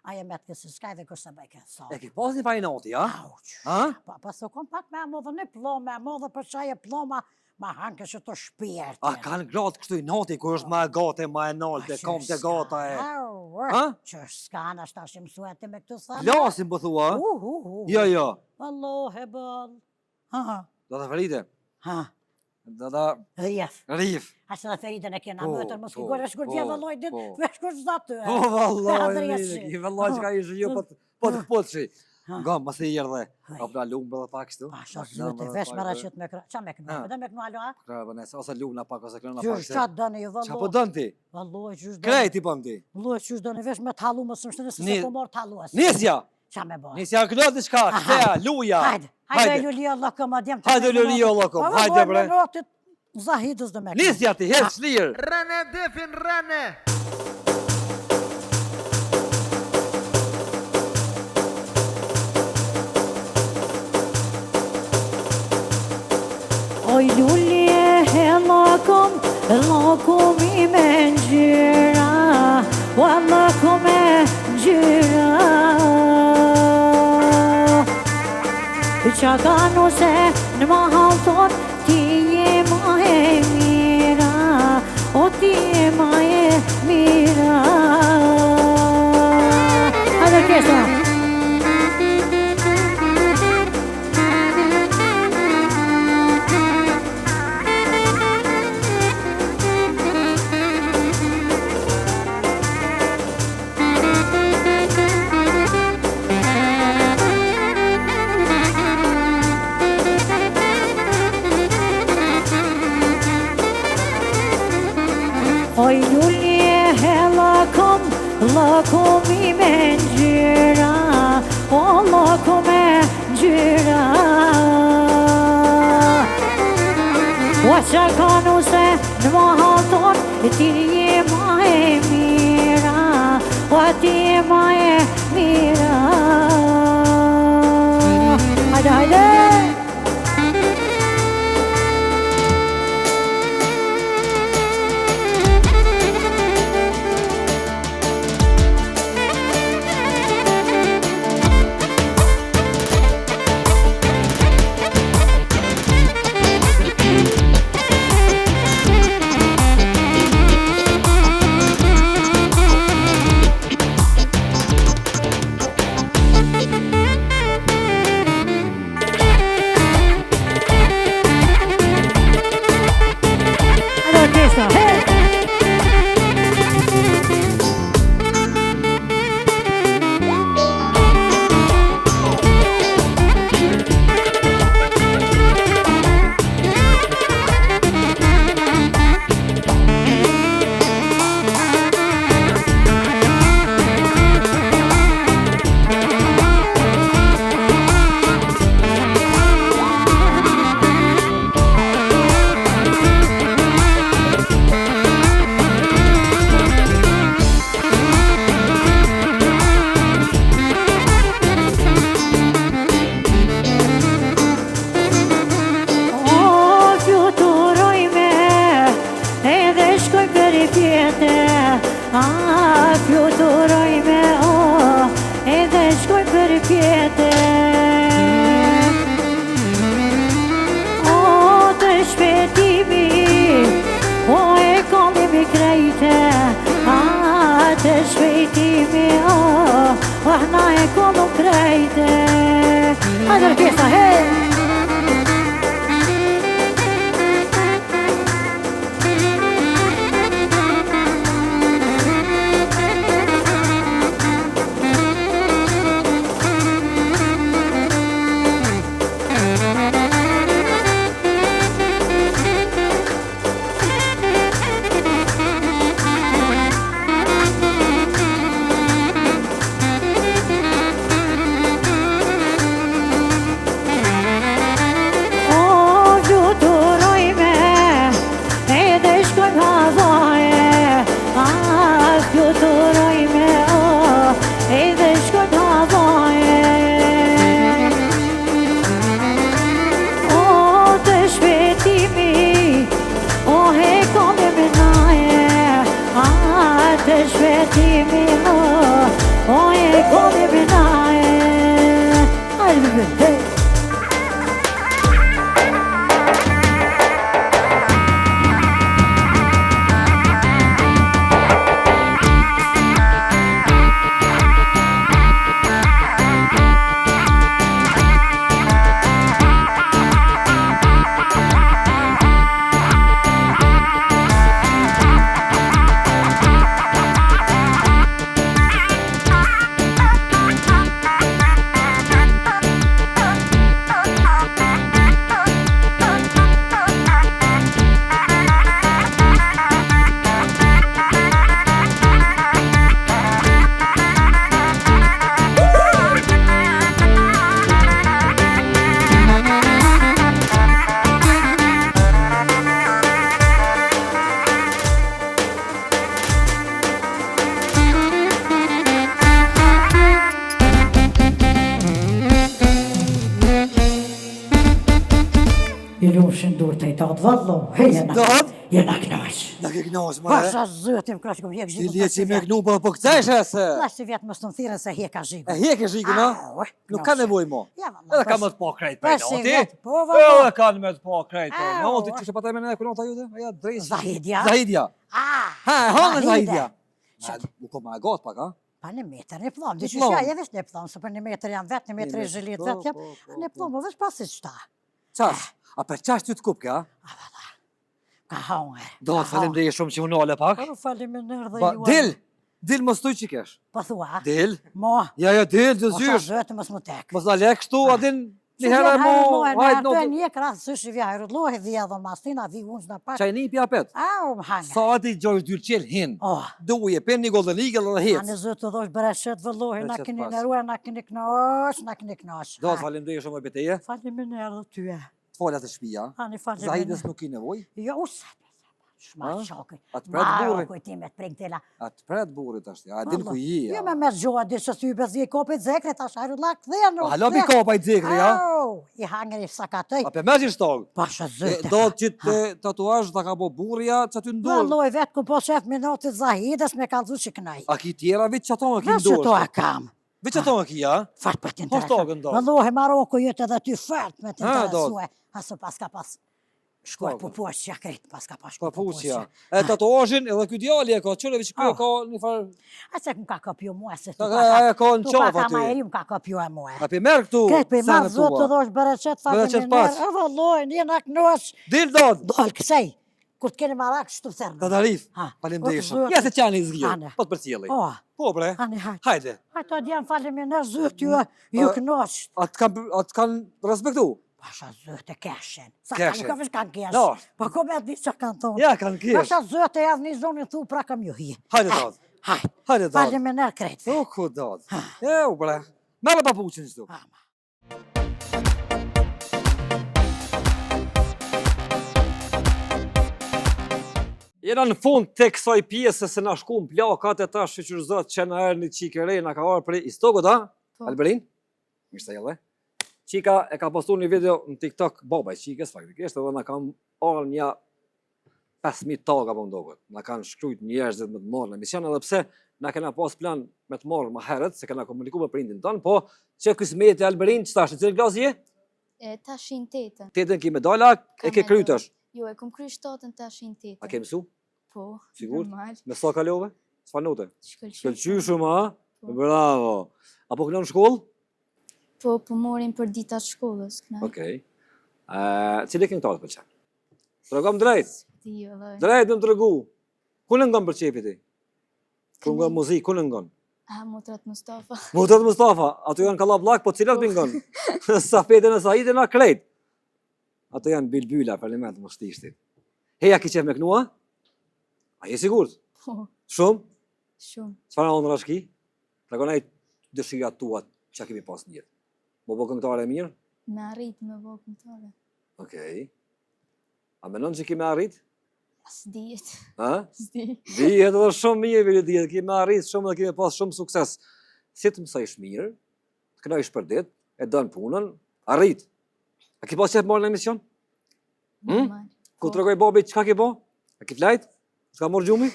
Aje me të kësi skaj dhe kështë të bëjke sa. E ki pas një fajnati, ha? Auq. Ha? Pa së kon pak me modhe një plomë, me modhe për qaje ploma, ma hanke që të shpirtin. A kanë gratë kështu I nati, kur është ma e gate, ma e nalë, të kom të gata e... Ha? Që s'kan ashtë ashtë mësueti me këtu sa. Glasin për thua, ha? Jo, jo. Allah e bal. Ha. Do të ferite. Ha. Da Rjef. rif. Asë në feritën e kena Po, mëtër, mos po, kërgore, shkur t'je po, vëlloj dit, po. shkur t'zatë. Po, vallaj, i vallaj që ka ishë jo po të potëshi. Nga, mas e jërë dhe, ka pra lumë dhe pak shtu. Pa, shok zëtë, vesh më raqët me kra. Qa me kënu? Pëdë me kënu alo, a? Kra, bënes, ose lumë në pak, ose kënë në Qysh pak. qatë dëni, jo Qa po valloj. dënë ti? Valloj, qysh dëni. Krejt i bëm ti. Valloj, qysh dëni, vesh me t'halu më së mështënë, se se po morë t'halu asë. Nisja! Qa me bo? Nisja këllot një shka, këteja, luja. Hajde, lulli Allah këm, a djem të Hajde, lulli Allah këm, hajde, bre. Zahidës dhe me kënu. Nisja ti, hedh shlirë. Rene, defin, rene! Oj lulje lakum i me ngjyra, o lakum e ngjyra. Qa ka nuse në ma halton, ti je ma e mira, o ti je ma e mira. Hajde orkestra. Oj lulje lakum i me ngjyra, o lakum e ngjyra. O qa ka nuse në ma halton, ti je ma e mira, o ti je ma e mira. Hajde, hajde! Fluturoj me edhe shkoj për pjetë. O të shpetimi, o e kalimi krejte. Të shpetimi, o na e kalu krejte. Hajde orkestra, hej! kushin dur të i tatë, vallo, jena knaq. Në ke knaqë, ma Pasha zëtim, krash kom hjek Ti zhikun. lihet që me knu po këteshe se... Lash të vjetë më së të më thirën se hjeka zhikun. E hjek e zhikun, a? Nuk ka nevoj mo. Ja, vallo. Edhe ka më të po krejt për Pas si noti. vetë, po, vallo. Edhe kanë me të po krejt për Ah, noti. o. Që shë pa taj me në kunota jude? Aja drejtë. Zahidja. Zahidja. Ha, hangë Zahidja. Zahide. U ko ma e gatë pak, a? Pa një metër, një plom, dy plom. qëshja, je vesh një plom, se për një metër janë vetë, një metër e zhëllit po, vetë, po, një plom, vesh pasi qëta. Qash? A për qash ty të kupke, a? Ka hangër. Do të falim dhe shumë që unale pak. Po, falim e nërë dhe Ba, ju. dil! Dil mos tuj që kesh. Po thua, Dil! mo, Ja, dil, të mos a zysh. zëtë, mos më tek. Mos në lek shtu, a din një herë e mo, hajt Në në... një krasë së shivja, herëdlohi dhe edhe mastina, vi unë në pak. Qaj një pja pet. Au, më hangër. Sa ati Gjorgj Dyrqel hin. Oh, Do uje pen një Golden Eagle dhe hec. anë zëtë të dhosh breshet vëllohi, na Breshet keni pas. nëruar, na keni knosh, na keni knosh. Do të falim dhe shumë e beteje. Falim e nërë dhe tyje. Të falat e shpia. Ani falim e Zahides nërë. nuk i nevoj. Jo, usat. Shma Ha? qokë. Atë pret burit. Kujtimet prej këtela. Atë pret burit ashtë. A din ku i. Jo me me gjoa, di që ty bezje kopit zekre, ta sharu lak dhe në. Halo pi kopa i dzekri, ja? Au, i hangër i sakatëj. A pe me që shtog. Pasha zëte. Do që të tatuash të ka bo burja që ty ndurë. Valloj vetë ku po shef minutit Zahides me kalzu që kënaj. A ki tjera vit që ato në ki Nëse to ndurë. e kam. Vit që ato në ki, ja? Fat për Po shtogën do. Valloj Maroko jetë edhe ty fat me të Ha, do. interesue. Asë pas ka pas. Shkoj Shtogën. po poshtë që kretë, pas ka pas Pa shkoj po puqja. poshtë. E tatuazhin edhe ky djali e ka qëllevi që kjo Oh. ka një farë... A se më ka kopju mua se tu Ka ka në tu qafë ka aty. ma eri më ka kopju e mua. A pe merë këtu Kretë për i marë senet zotë të tua. dhosh bereqet fatin Bereqet e pas. nërë. E valloj, një nak nosh. Dil dod. Dol kësej. Kur të keni marak, shtu thërë. Të tarif. Ha. Falim O, dhe shumë. zot. Ja se qani i zgjirë. Ane. Po të për cjeli. O, Po bre. ani hajtë. Hajde. Hajtë djenë falim e nërë zëtë ju kënosh. Atë kanë respektu. Pasha zëtë e keshen. Sa Keshen. kanë këvesh kanë kesh. No. Po ko me di që kanë thonë. Ja, kanë kesh. Pasha zëtë e javë një zonë thu pra kam ju hi. Hajde dod. Hajtë. Hajde dod. Falim e nërë kretë. O, ku dod. E, u bre. Merë papuqin shtu. Jena në fund të kësaj pjesë se na shku në plakat e ta shqyqyrzat që na erë një qike rej, na ka arë prej Istogut, a? Po. Alberin? Mishtë e jelle. Qika e ka postu një video në TikTok, baba i qikës faktikisht, edhe na kam arë një 5.000 taga për mdogot. Na kanë shkrujt njerëzit me të marrë në emision, edhe pse na kena pas plan me të marrë më herët, se kena komuniku me prindin tonë, po që kësmeti Alberin, që tash, në cilë glas je? Tashin 8. Tetën ki medala, e ke kryt është. Jo, e kom kry 7 tashin 8. A ke mësu? Po, Sigurt? normal. Me sa kalove? S'fa note? Shkëlqyshëm. Shkëlqyshëm, a? Po. Bravo. Apo kënon në shkollë? Po, po morim për ditat shkollës, këna. Okej. Cili këngëtar të pëlqen? Tregom drejt. Ti, vëllaj. Drejt më tregu. Ku në ngon për qepi ti? Ku ngon Këngë. muzikë, ku në ngon? Motrat Mustafa. Mutët Mustafa, ato janë kallabllak, po cilat më ngon? Safetën e Sahidin a krejt. Ato janë bilbyla, parlament mos tishtit. Heja ki qef me knua? A je sigurt? Po, Shumë? shumë. Çfarë ëndra shki? Tregonaj dëshirat tua çka kemi pas në jetë. Mo bë këngëtare e mirë? Me arrit me bo këngëtare. Okej. A menon që kemi arrit? S'dijet. Ha? S'di. Dihet edhe shumë mirë, veri dihet, kemi arrit shumë dhe kemi pas shumë sukses. Si të mësojsh mirë, të kënaqesh për ditë, e don punën, arrit. A ki pas qef marrë në emision? Normal. Ku Po. të regoj babi çka ke bo? A ki flajt? S'ka morë gjumi?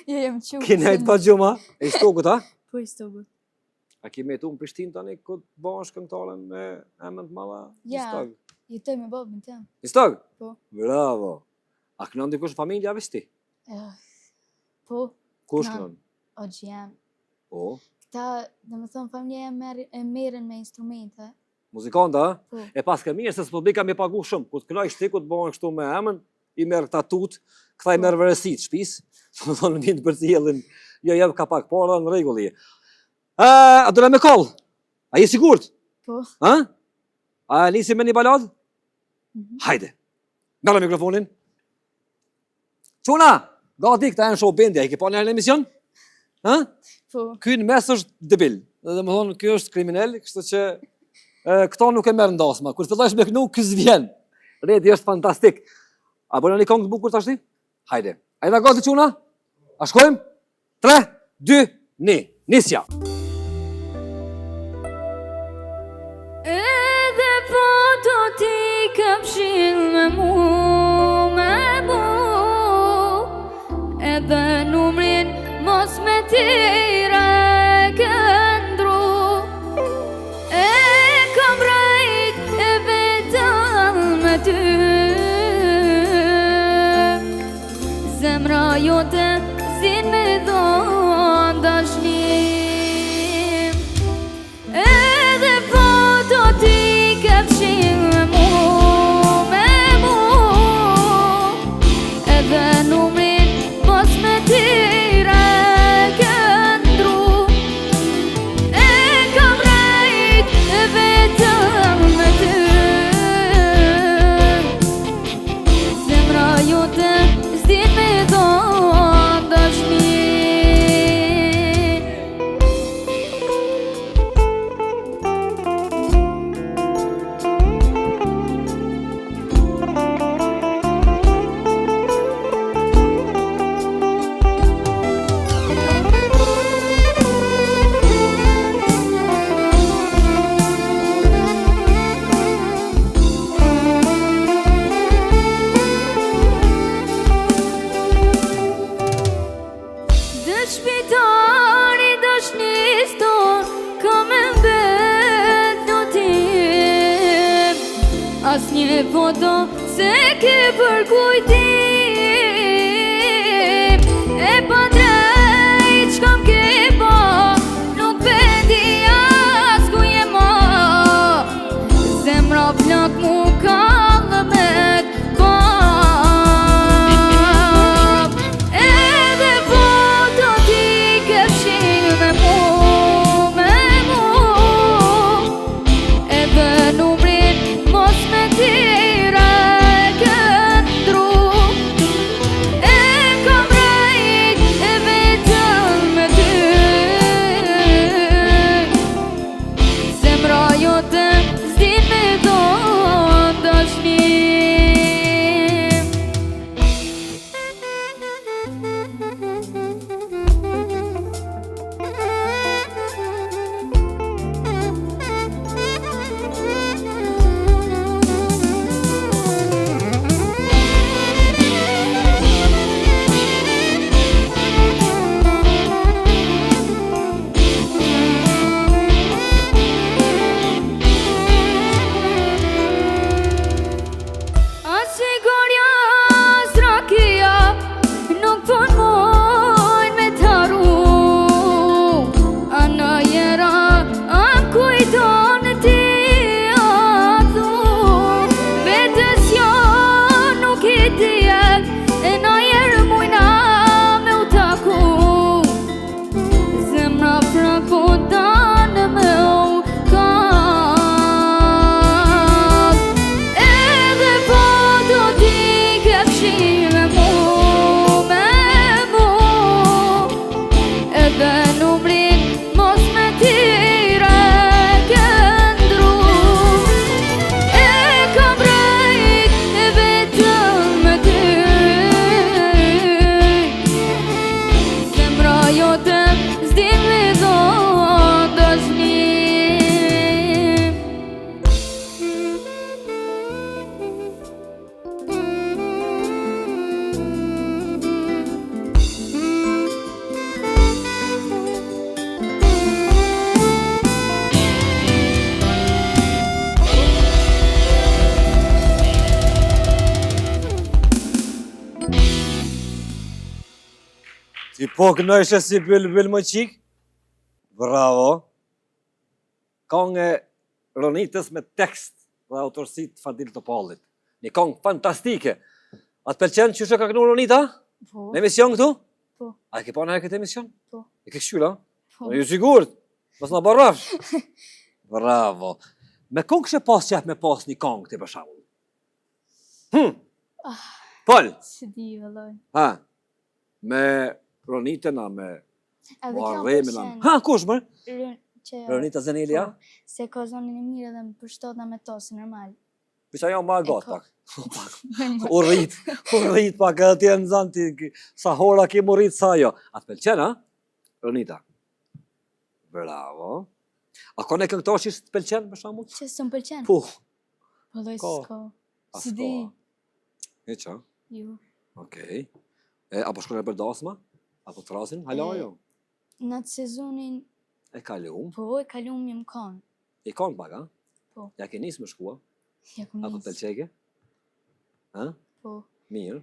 Jo, jam qu. Ki nejt pa gjuma? E stokut, ha? Po, i stogut. A ki me tu në Prishtinë tani, ku të bash këngëtaren me emën të malla? Ja. Istog. Jetoj me babin tem. Istog? Po. Bravo. A kënon dikush në familja veç ti? Po, Kush Kënon. kënon? o që jam. Po. Këta, dhe më thonë, familja e merren me instrumente. Muzikanta, ha? Po, E pas ke mirë se s'publika me pagu shumë. Ku të kënaqesh ti, ku të bëhen kështu me emën, i merr këta tut, këta i merr verësit shtëpis. Do të thonë vinë për sjellin. Jo, jep ka pak para në rregull je. A do na me koll? A je sigurt? po. Ha? A nisim me një balad? Mhm. Hajde. Merr mikrofonin. Çuna, gati këta janë show bendi, ai ke pa në emision? Ha? Po, Ky në mes është debil. Dhe më thonë, ky është kriminal, kështu që këto nuk e merr ndasma. Kur fillosh me kënu, ky s'vjen. Redi është fantastik. A bëna një këngë të bukur tash ti? Hajde. A jena gati çuna? A shkojmë? 3, 2, 1. Nisja. Edhe po foto ti këpshin me mu me bu, edhe numrin mos me tira këndru. E kam rajt e vetëm me ty, zemra jote zin me dhon dashnim. Edhe foto ti këpshin me mu, edhe numrin mos me tira këndru. E kam rajt e vetëm me ty, zemra jote s'din me dhon dashnin. Dë shpitari dashnis ton, ka me mbet në tim, as një foto se ke për kujtim. E pa drejt çkam ke ba, nuk bendi as ku je ma, zemra plak mu ka lëmet pa. Edhe foto ti këpshin me mu, edhe numrin mos me tira këndru. E kam rajt e vetëm me ty, zemra jote s'din me dhon dashnim. Asiguria strakia nuk pun mojn me t'haru, ana jera am kujton ti athu. Vetës jo nuk I dijet, e na jerë mujna me u taku, zemra prakotan me u kap. Edhe foto ti këpshin me mu, edhe numrin mos me tira këndru. E kam rajt e vetëm me ty, zemra jote s'din me dhon dashnim. Ti po kënaqeshe si bëlbël më qik? Bravo. Këngë e Ronitës me tekst dhe autorësi të Fadil Topallit. Një këngë fantastike. A të pëlqen që ka kënu Ronita? Po, Në emision këtu? po, A e ke pa në herë këtë emision? po, E ke këshyla? po. Ju sigurt? Mos na barrafsh. Bravo. Me këngë kështë pas qef me pas një këngë ti për shembull. Pol. Si di vëlloj. Ha. Me Ronitën a me Edhe kjo Muharremin a. pëlqen. Ha, kush më? Që Ronita Zenelia? po, se ka zonin e mirë dhe më përshtot me to, si normal. Pisa jo ma gat ka- pak. U rrit pak edhe ti e nëzën ti, sa hora kemë u rrit sa jo. A të pëlqen, ha? Ronita. Bravo. A ka ne këngëtar që të pëlqen, për shembull? Që së më pëlqen. Po. Vallaj Ka. s'ka. A Si s'ka? di. Hiç, ha? Jo. Okej. Apo shkon për dasma? Apo trasin? Hala jo. Në atë sezonin, E kalum. po e kalum jam kanë. E kanë pak, ha? Po. Ja ke nisë më shkua? Ja kom Apo nis. pëlqeke? Ha? Po. Mirë.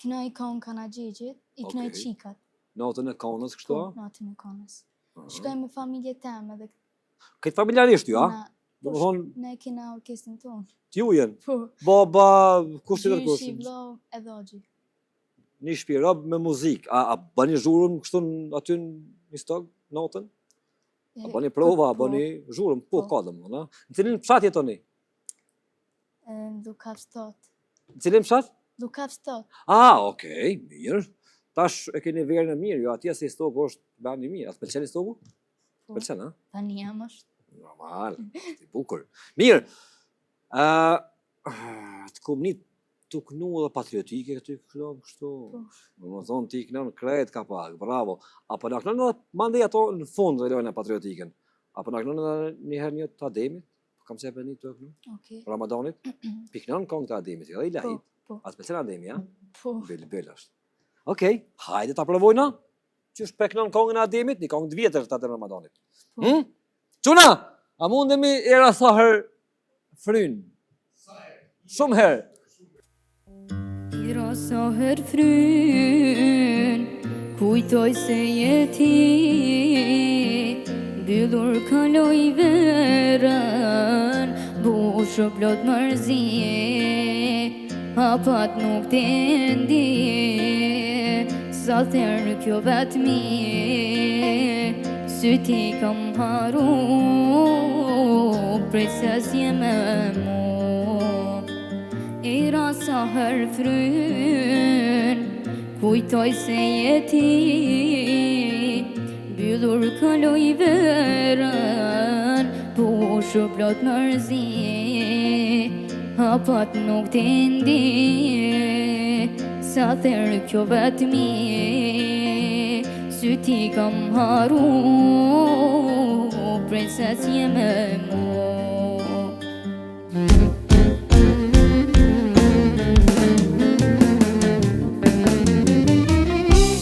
Këna i kanë kanagjegjit, i këna i Okej. qikat. Natën e kanës kështu? Po, natën e kanës. Shkoj me familje teme dhe Këtë familjarisht ju, ha? na, Do më thonë, ne kena orkestrën tonë. t'ju jenë. Po. Baba, kush tjetër kush? Gjyshi, vllau, edhe Hoxhi. Një shtëpi rob me muzikë. A bani zhurëm kështu aty në stog natën? A bani prova, a bani zhurëm? Po, ka domethënë, ha? Në cilin fshat jetoni? Dukavstot. Në cilin fshat? Dukavstot. Okej, mirë. Tash e keni verën e mirë, jo atje se stoku është bani i mirë. A të pëlqen stoku? Po. Pëlqen, ha? Tani jam është. Normal, i bukur. Mirë. Të komunit të kënu dhe patriotike këty kështu. Në më thonë ti kënë krejt ka pak, bravo. Apo në kënë edhe mandej ato në fund dhe lojnë e patriotiken. Apo në kënë edhe njëherë një të ademit, kam se për një të kënu, Okej. Ramadanit. Pikënon këngë të ademit, edhe i lahit. Po. Atë pëlqen ademi, ja? Po. Bel është. Okej, hajde ta provojna. Qysh peknon këngën e ademit, një këngë të vjetër të atë Ramadanit. Po. Quna, a mundemi era sa herë fryn? Shumë herë. Ira sa her fryn, kujtoj se jeti, byllur kaloj verën, bush o plot mërzi, hapat nuk të ndi, sa therë kjo vetëmi, syti kam haru, prej se s'jeme mu. Ira sa her fryn, kujtoj se jeti, byllur kaloj verën, bush o plot mërzi, hapat nuk të ndi, sa therë kjo vetëmi, syti kam haru, prej se s'jeme mu.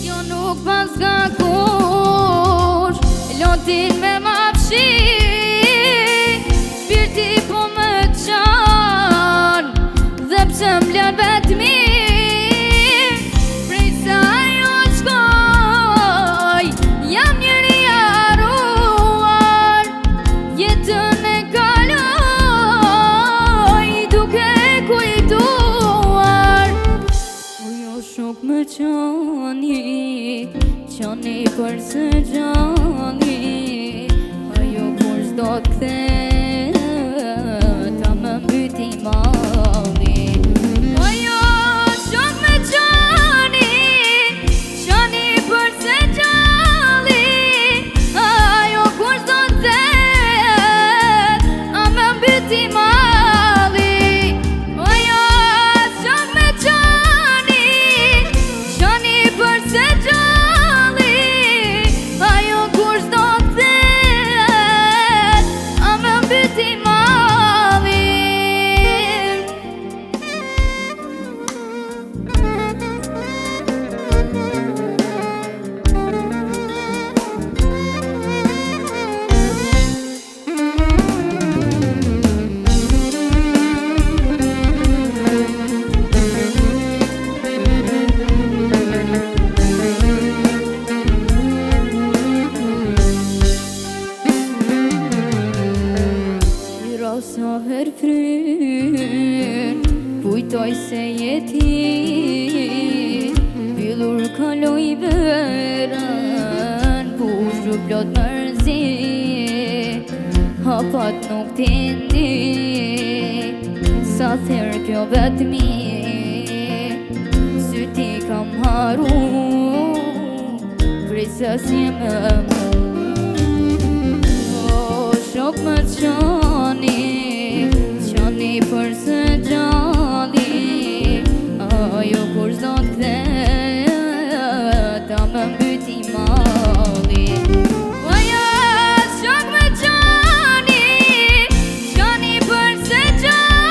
Jo nuk pas ka kush, lotin me ma fshi, shpirti po më qanë, dhe pse m'lan vetëmi, prej sa jo shkoj, jam njëri haruar, jetën e kaloj, duke kujtuar. Po jo shok më qani për së gjani, ajo kur s'do t'kthet, ta më mbyti malli. Po jo shok më qani për së gjalli, ajo kur s'do t'kthet, ta më mbyti malli. Po jo shok më qani për së gjalli, ajo kur s'do t'kthet, a më mbyti malli. Ira sa her fryn, kujtoj se jeti, byllur kaloj verën, bush u plot mërzi, hapat nuk të ndi, sa therë kjo vetëmi, syti kam haru, prej se s'jeme mu. Shok më qani për së gjalli, ajo kur s'do t'kthet, ta më mbyti malli. Ajo shok më qani për së gjalli,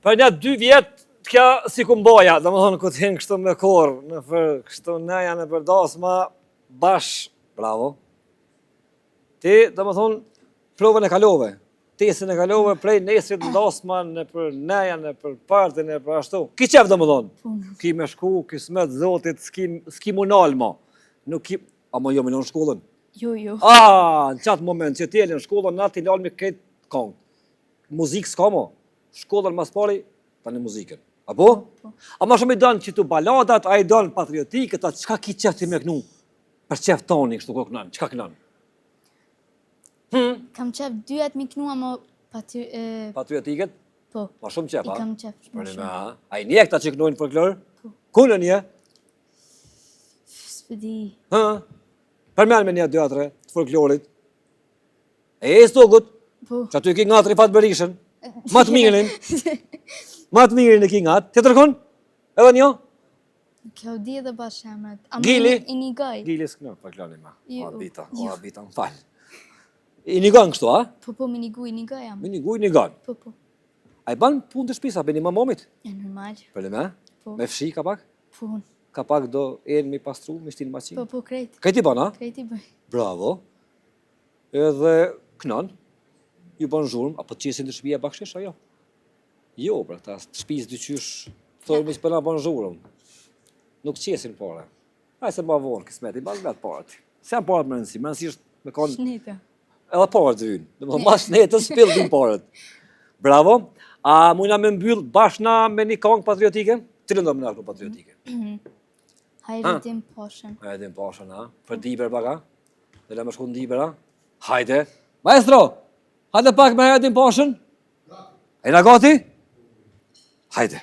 Për një 2 vjet, kjo si kumboja, dhe më thonë, këtë hinë kështu me korë, në për kështu neja në për dasma, bash, bravo. Ti, dhe më thonë, provën e kalove, tesin e kalove, prej nesrit në dasma, në për neja, në për partin, në për ashtu. Ki qef, dhe më thonë, ki me shku, ki smet zotit, s'ki munal ma. Nuk ki, a ma jo me në shkollën? Jo. Në qatë moment që t'jeli në shkollën, na t'i lalmi këtë kongë. Muzikë s'ka mo. Shkollën mas pari, ta në muzikën. Apo? A ma shumë i dënë që tu baladat, a i dënë patriotikët, a qka ki qef ti me kënu? Për qef tani, kështu ko kënan, qka kënan? Kam qef 2 jetë mi kënu, ama Patriotikët? po. Ma shumë qef, I a? kam qef shumë Për shumë. a i një këta që kënojnë folklor? Kunë një? S'pëdi. Përmen me një 2-3 të folklorit. E stogut, Po. që aty ki ngatri Fatë Berishën, ma të mirin e ki ngat, të tërkon? Edhe një? Kjo di edhe bash emrat. Gili? I një gaj. Gili s'kënë, folklori ma. Jo. O abita, më falë. I një ganë kështu, a? Po, me një gu, i një gaj jam. Me një guj, një ganë. Po. A i banë punë të shpisa, be një mamomit? E normal. Për me? Po. Me fshi ka pak? Po, Ka pak do enë mi pastru, me shtinë maqinë? po, krejt. Këti banë, a? Krejt i bëj. Bravo. Edhe kënan, ju banë zhurëm, apo të qesin të shpija bakshish, a jo? Jo, pra, ta shpis dyqysh, thojnë me që përna banë zhurëm. Nuk qesin pare. A se ma vonë, kismeti, banë vetë paret. Se janë paret më rëndësi është me konë, Shnita. edhe paret të vynë. Dhe më ma shnetës, shpil din paret. Bravo. A mujna me mbyll bashna me një kongë patriotike? Cilën do më nërë patriotike? Hajde tim poshën. Hajde në pashën, ha? Për diber baka? Dhe le me shku në diber, ha? Hajde. Maestro, hajde pak me hajde në pashën? E na gati? Hajde.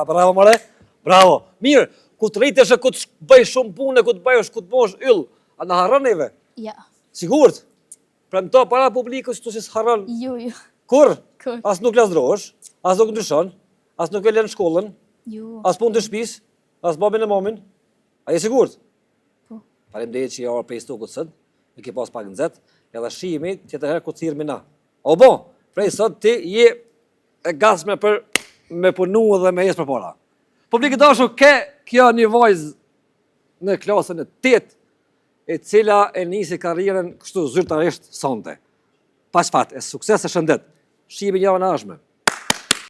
Bravo, more. Bravo. Mirë, ku të rritesh e ku të bëj shumë punë, ku të bëjsh, ku të bosh yll, a në harron neve? Ja. Sigurt? Pra në to para publikës që si s'harron? Jo. Kur? Kur? As nuk lasdrohesh, as nuk ndryshon, as nuk e lën shkollën, Jo. as punë të shtëpisë, as babin e mamin. A je sigurt? Po. Faleminderit që javë prej stokut sot, e ke pas pak nxehtë, edhe shihemi tjetër herë ku të thirrmi na. O bo, prej sot ti je e gatshme për me punu dhe me jesë për para. Publikë dashur, kjo një vajzë në klasën e 8, e cila e nisi karrierën kështu zyrtarisht sonte. Pas fat, e sukses e shëndet. Shqipe një anashme.